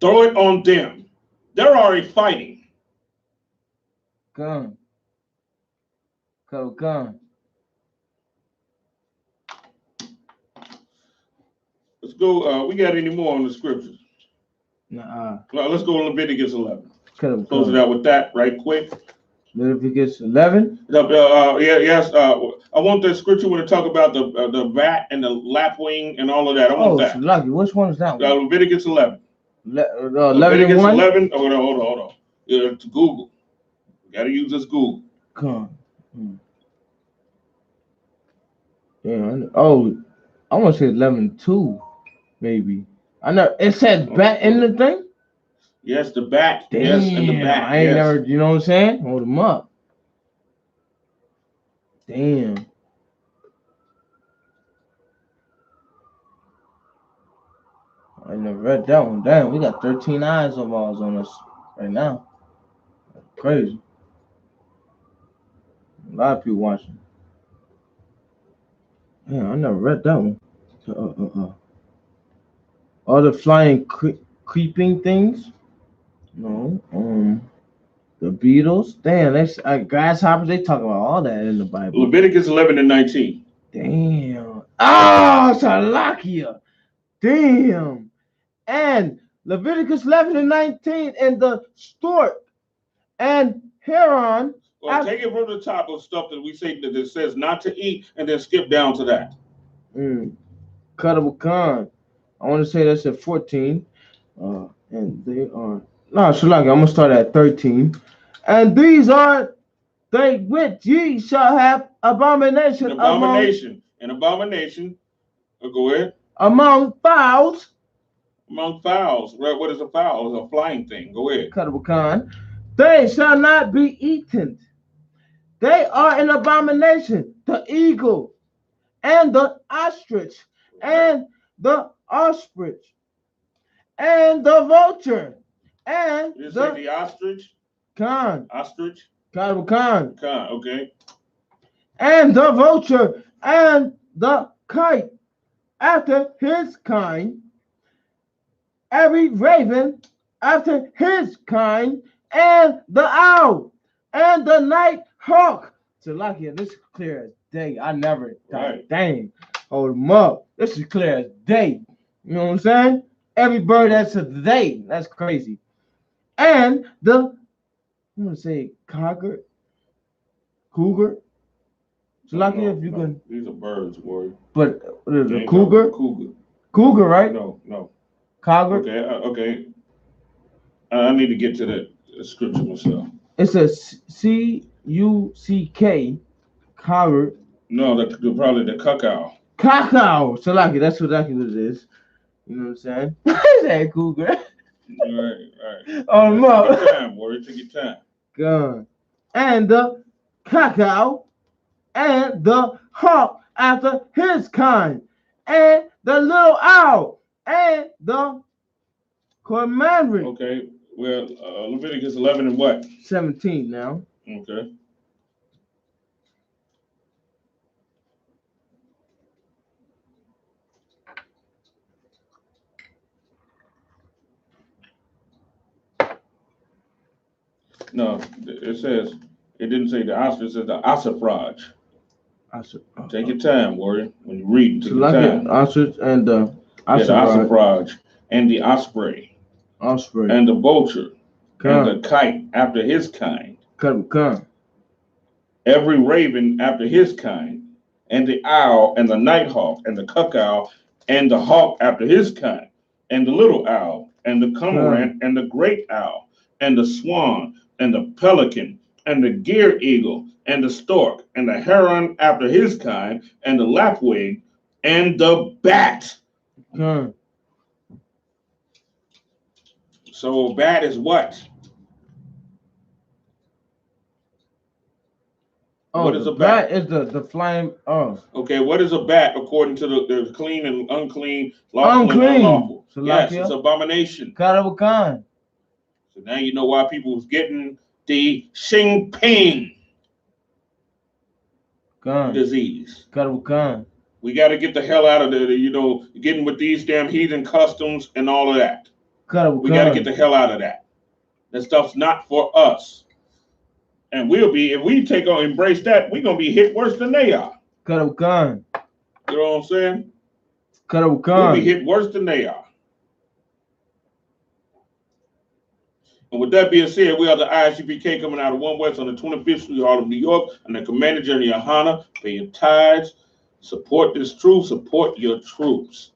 Throw it on them. They're already fighting. Come. Let's go. We got any more on the scriptures? Nah. Well, let's go to Leviticus 11. Close it out with that right quick. Leviticus 11? Yes. I want the scripture when to talk about the bat and the lapwing and all of that. I want that. Lucky. Which one is that one? Leviticus 11. Leviticus 11. Hold on. To Google. You got to use this Google. Come on. Yeah. Oh, I want to say 11:2, maybe. I know it said bat in the thing. Yes, the bat. Damn, yes, and the bat. I ain't never. You know what I'm saying? Hold them up. Damn. I never read that one. Damn, we got 13 eyes of ours on us right now. That's crazy. A lot of people watching. Yeah, I never read that one. All the flying creeping things. No. The beetles. Damn, that's grasshoppers. They talk about all that in the Bible. Leviticus 11 and 19. Damn. Oh, Salakia. Damn. And Leviticus 11 and 19 and the stork and heron. Well, take it from the top of stuff that we say that it says not to eat and then skip down to that. Cuttable Khan. I want to say that's at 14. And they are. No, Shalaki, I'm going to start at 13. And these are they which ye shall have abomination. An abomination. Go ahead. Among fowls. Among fowls. What is a fowl? It's a flying thing. Go ahead. Cuttable Khan. They shall not be eaten. They are an abomination. The eagle and the ostrich and the ostrich and the vulture and the ostrich. Khan. Ostrich. Cuttable Khan. Okay. And the vulture and the kite after his kind. Every raven after his kind, and the owl, and the night hawk. So, lucky, this is clear as day. I never thought, dang, hold them up. This is clear as day. You know what I'm saying? Every bird that's a day. That's crazy. And I'm going to say cougar. So, lucky if you can. These are birds, boy. But the cougar? Cougar, right? No. Cougar. Okay. I need to get to the scripture myself. It says C-U-C-K, cougar. No, probably the cacao. Cacao. So lucky, that's exactly what it is. You know what I'm saying? I said cougar. Right. Oh no. Take your time, boy. Take your time. Good. And the cacao and the hawk after his kind, and the little owl. And the commandment. Okay, well, Leviticus 11 and what? 17 now. Okay. No, it didn't say the ostrich, it says the ossifrage. Take your time, warrior. When you read, take your time. Ostrich and the ossifrage and the osprey. offspring, and the vulture, and the kite after his kind, every raven after his kind, and the owl, and the nighthawk, and the cuckow, and the hawk after his kind, and the little owl, and the cormorant, and the great owl, and the swan, and the pelican, and the gear eagle, and the stork, and the heron after his kind, and the lapwing, and the bat. So a bat is what? Oh, what is a bat? Is the flying? Oh, okay. What is a bat according to the clean and unclean, lawful and unlawful? Yes, it's abomination. Karawakan. So now you know why people was getting the Xingping disease. Karawakan. We got to get the hell out of there. You know, getting with these damn heathen customs and all of that. We got to get the hell out of that. That stuff's not for us. And we'll be, if we embrace that, we're going to be hit worse than they are. You know what I'm saying? We'll be hit worse than they are. And with that being said, we are the I.S.U.P.K coming out of 1 West on the 25th Street, Harlem, New York, and the Commander General YAHANNA, pay your tithes, support this truth, support your troops.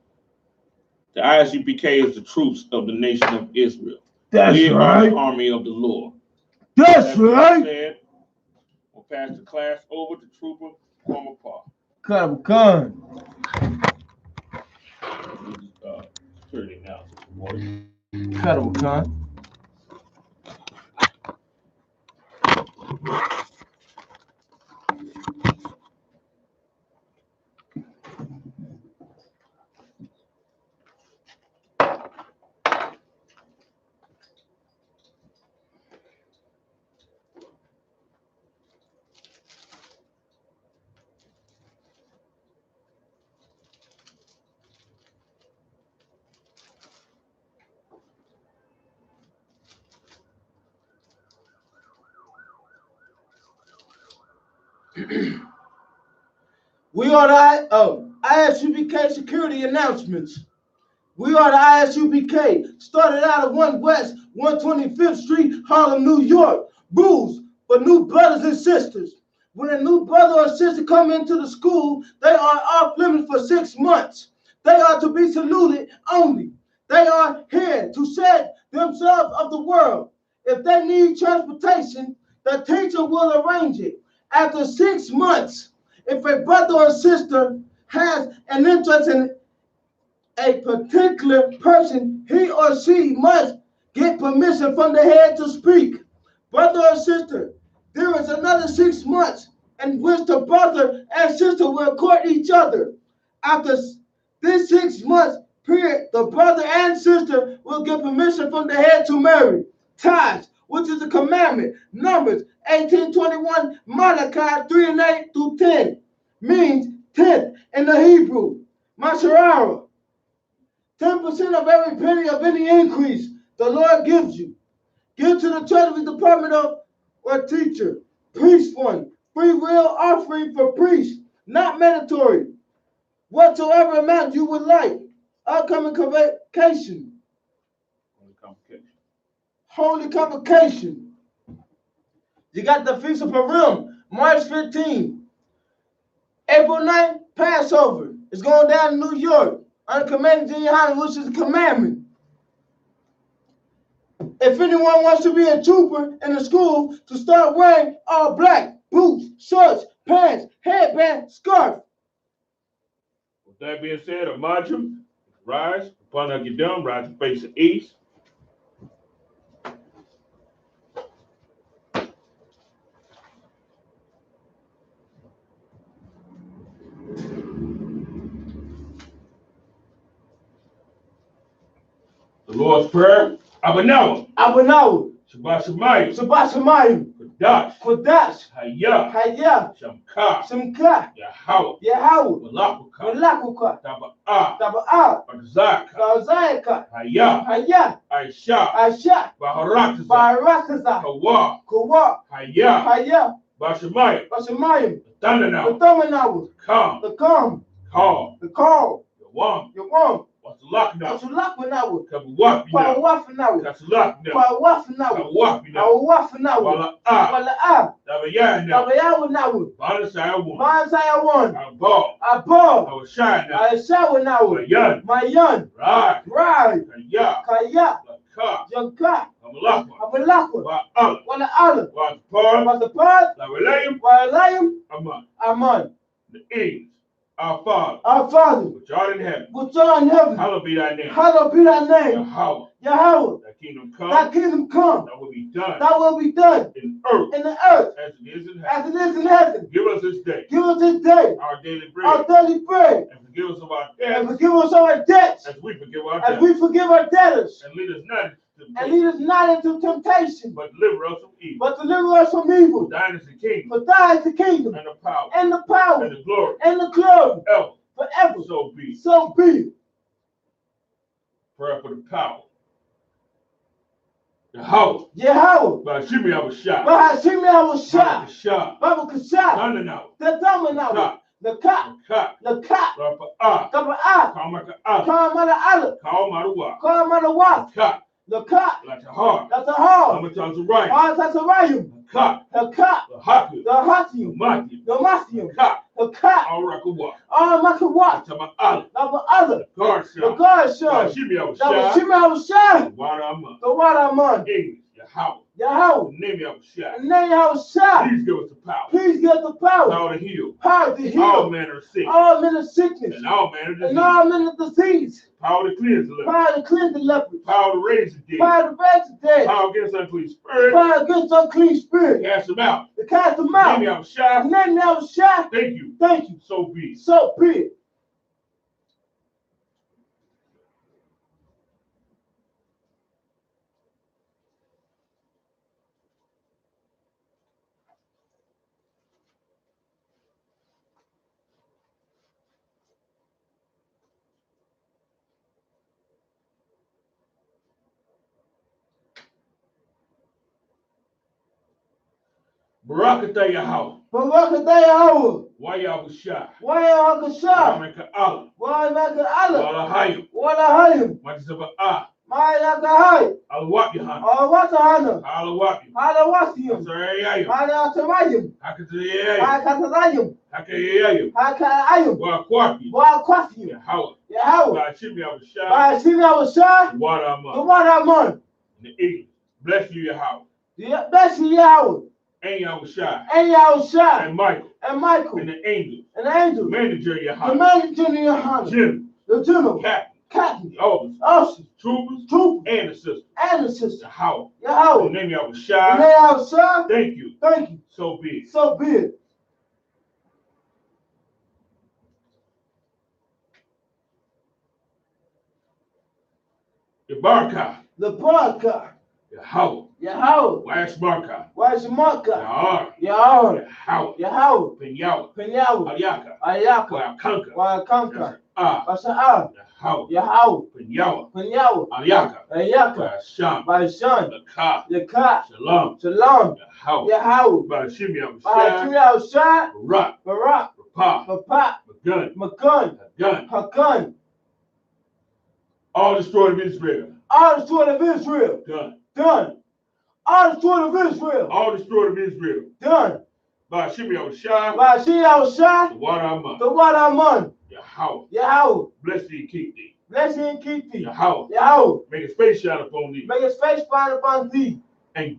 The I.S.U.P.K is the troops of the nation of Israel. We are the army of the Lord. That's right. Said, we'll pass the class over to Trooper Palmer Park. Security announcement. We are the I.S.U.P.K security announcements. We are the I.S.U.P.K. Started out of 1 West, 125th Street, Harlem, New York. Rules for new brothers and sisters. When a new brother or sister come into the school, they are off limits for 6 months. They are to be saluted only. They are here to save themselves of the world. If they need transportation, the teacher will arrange it. After 6 months, if a brother or sister has an interest in a particular person, he or she must get permission from the head to speak. Brother or sister, there is another 6 months in which the brother and sister will court each other. After this 6 months period, the brother and sister will get permission from the head to marry. Tithes, which is a commandment. Numbers 18:21, Malachi 3:8 through 10, means 10th in the Hebrew. Masharara, 10% of every penny of any increase the Lord gives you. Give to the Treasury Department or teacher. Priest fund, free will offering for priests, not mandatory. Whatsoever amount you would like. Upcoming convocation. Holy convocation. You got the Feast of Purim, March 15. April 9th, Passover. It's going down in New York under Commander YAHANNA, which is a commandment. If anyone wants to be a trooper in the school, to start wearing all black, boots, shorts, pants, headband, scarf. With that being said, Amajim, rise, upon that get done, rise and face the east. The Lord's Prayer, Abanawa. Abanawa. Shabbat Shemayim. Shabbat Shemayim. Kodash. Kodash. Hayah. Hayah. Shamka. Shamka. Yahweh. Yahweh. Malakuka. Malakuka. Taba'ah. Taba'ah. Barzaka. Barzaka. Hayah. Hayah. Aisha. Aisha. Baharakaza. Baharakaza. Kawa. Kawa. Hayah. Hayah. Bashemayim. Bashemayim. The Thundanawa. The Thundanawa. Come. The come. Call. The call. Yawam. Yawam. Our Father, which art in heaven, hallowed be thy name. Yahweh, Yahweh, thy kingdom come, thy kingdom come, thy will be done, in in the earth, as it is in as heaven. it is in heaven. Give us this day Give us this day our daily our bread, daily bread, and forgive us of our and debts, forgive us our debts, as we forgive our as debtors. we forgive our debtors, And lead us not into and temptation, lead us not into temptation, but deliver us from evil. but deliver us from evil. For thine is the kingdom, For thine is the kingdom, and the power, and the power, and the glory, and the glory, ever. forever. So be it. So be it. Prayer for the power. Yahweh, Yahweh, Bashimi Abashah, Bahashimi Awashah, Shah, Baba Kashah, Tananaw, the Damanau, the Ka, Ka, the Ka, Rapa, Kaba'a, Kamaka, Kamala Allah, Kalmaruwa, Kamala Wa, Ka, the Ka, Latahar, the Tahar, Amatazurayim, Atasarayim, Ka, the Ka, the Haku, the Hatium, Mati, the Mathium, Ka, the Ka, Aurakuwa, Makawat, Tama Allah, the other, the guard the shah, God Shah, Bashimi the Abashah, Shima Awashah, Warama, the Wadaman, English, Yahweh, Yahweh, Name Abashah. and then Awashah. Please give us the power, Please get the power, power to heal power to all heal manner of sickness, all men of sickness, and all manner of and disease, all men of disease, power to cleanse the leper, power to cleanse the lepers, power to raise the dead, power to raise the dead, power against unclean spirits, power against unclean spirit, cast them out. to cast them out. Name Abashah. And then Awashah, Thank you. thank you. So be it. So be it. Barakatah Yahweh. Barakatah Yahweh. YAHANNA. YAHANNA. Ramaka Allah. Allah. Walahayim. Walahayim. Majzaba'ah. Mayakahai. Al-Wap-Yahanna. Al-Watahana. Al-Wap-Yahanna. Al-Watiyum. Asarayayim. Al-Atarayim. Hakatayayim. Al-Katarayim. Hakayayim. Al-Ka'ayim. Wa-Kwafiyim. Wa-Kwafiyim. Yahweh. Yahweh. Bashimi Abashah. Bashimi Awashah. The The Wadaman. Wadaman. In the English. Bless you, Yahweh. Bless you, Yahweh. And Yahushua. And Yahushua. And Michael. And Michael. And the angels. And the angels. Manager The Yahanna. manager Yahanna. General. The general. Captain. Captain. Officers. Troopers. And the sisters. And the sisters. Yahweh. Yahweh. In the name of Yahushua. In the name of Yahushua. Thank you. Thank you. So be it. So be it. The Baraka. The Baraka. Yahweh. Yahweh. YAHANNA. YAHANNA. Yahweh. Yahweh. Yahweh. Yahweh. Yahweh. Yahweh. Ayaka. Ayaka. Kanka. Wakanka. Ah. Basa'ah. Yahweh. Yahweh. Yahweh. Yahweh. Ayaka. Ayaka. Sham. By Son. The The Ka. Shalom. Shalom. Yahweh. Yahweh. Bashimi By Abashah. Yahushua. Barak. Barak. Papa. Papa. Gun. Makun. Gun. Hakun. All destroyed of Israel. All destroyed of Israel. Done. Done. All destroyed of Israel. All destroyed of Israel. Done. Bashimi Abashah. By Yahushua. The Wadaman. The Wadaman. Yahweh. Yahweh. Bless thee and keep thee. Bless thee and keep thee. Yahweh. Yahweh. Make his face shine upon thee. Make his face shine upon thee. And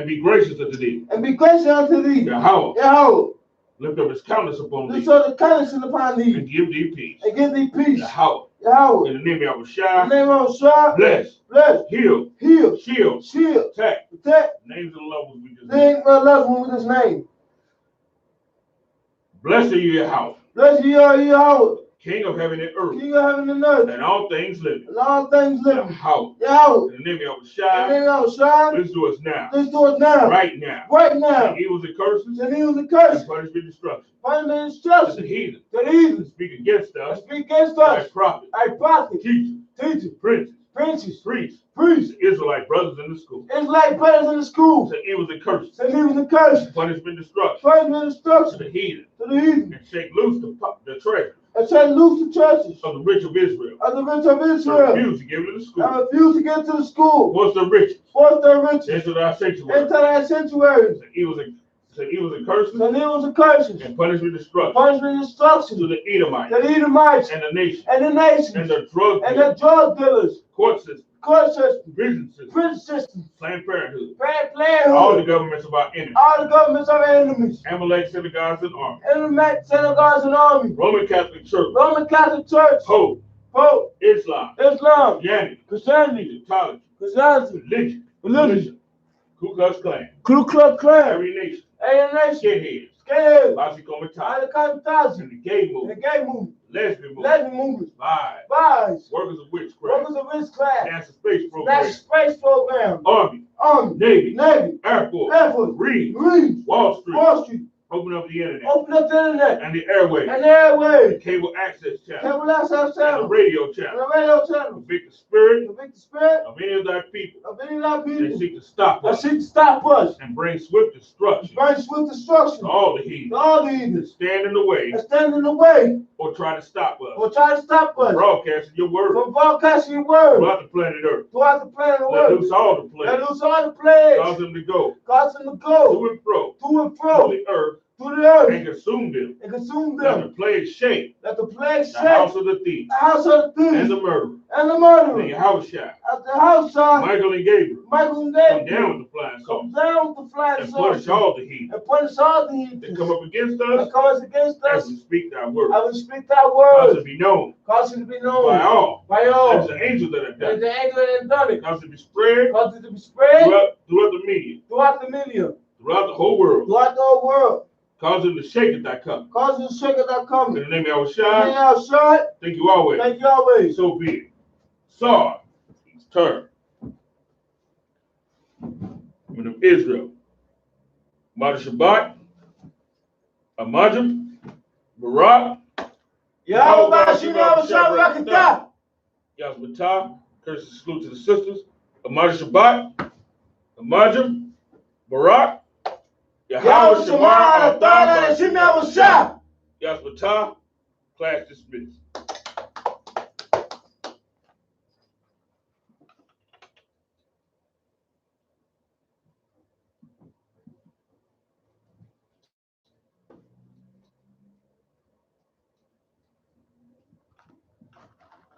be gracious unto thee. And be gracious unto thee. Yahweh. Yahweh. Lift up his countenance upon thee. Lift up the countenance upon thee. And give thee peace. And give thee peace. Yahweh. Yahweh. In the name of In Yahushua. the name of Yahushua. Bless. Bless. Heal. Heal. Shield. Shield. Protect. Protect. Names of the levels we just Name named. my loved one with his name. Blessed are you, Yahweh. Bless you, Yahweh. King of heaven and earth. King of heaven and earth. And all things living. And all things living. Yahweh. Yahweh. In the name of In Yahushua. the name of Yahushua. Let's do us now. Let's do it now. Right now. Right now. And evils and curses. And he was a And curse. punishment destruction. Punishment To the instruction. heathen. To the heathen. To speak against us. Speak against By us. prophets. A prophet. Teachers. Teacher. Princes. Princes. Priests. Priests. Israelite brothers in the school. Israelite brothers in the school. To evils and curses. And he was a curse. Punishment destruction. Punishment To instruction. the heathen. To the heathen. And shake loose the treasures. And set loose the churches. Of the rich of Israel. Of the rich of Israel. Refuse to give it to the school. And refuse to get to the school. What's the riches? What's the riches? Into thy sanctuary. Into thy sanctuary. So evils and curses. So evils and curses. And punishment destruction. Punishment destruction. To the Edomites. To the Edomites. And the nation. And the nations. And the drug dealers. And the drug dealers. Court system. Court system. Prison system. Prison system. Planned Parenthood. Planned Parenthood. All the governments of our enemies. All the governments of our enemies. Amalek, synagogues, and armies. Amalek, synagogues, and armies. Roman Catholic Church. Roman Catholic Church. Pope. Islam. Christianity. Religion. Ku Klux Klan. Ku Klux Klan. Every nation. Skinheads. And the gay movement. Lesbian movement. Lies. Workers of witchcraft. NASA space program. Army. Navy. Air Force. Marines. Wall Street. Open up the internet. And the airways. The cable access channel. And the radio channel. Convict the spirit. Of any of thy people. They seek to stop us. And bring swift destruction. To all the heathens. That stand in the way. Or try to stop us. From broadcasting your word. Throughout the planet Earth. Let loose all the plagues. Cause them to go. To and fro. To the earth. And consume them. Let the plague shake. The house of the thief. And the murderer. And the Yahawashi. Michael and Gabriel. Come down with the flying saucers. And punish all the heathens. That come up against us. As we speak thy word. Cause it to be known. By all. There's an angel that have done it. Cause it to be spread. Throughout the media. Throughout the whole world. Cause them to shake at thy coming. In the name of Yahawashi. Thank you always. So be it. Saw his turn. Women of Israel. Shabbat. Amajim. Barak. Yahweh. Curses salute to the sisters. Shabbat. Amajim. Barak. Yahweh Shema, Yahweh Class dismissed.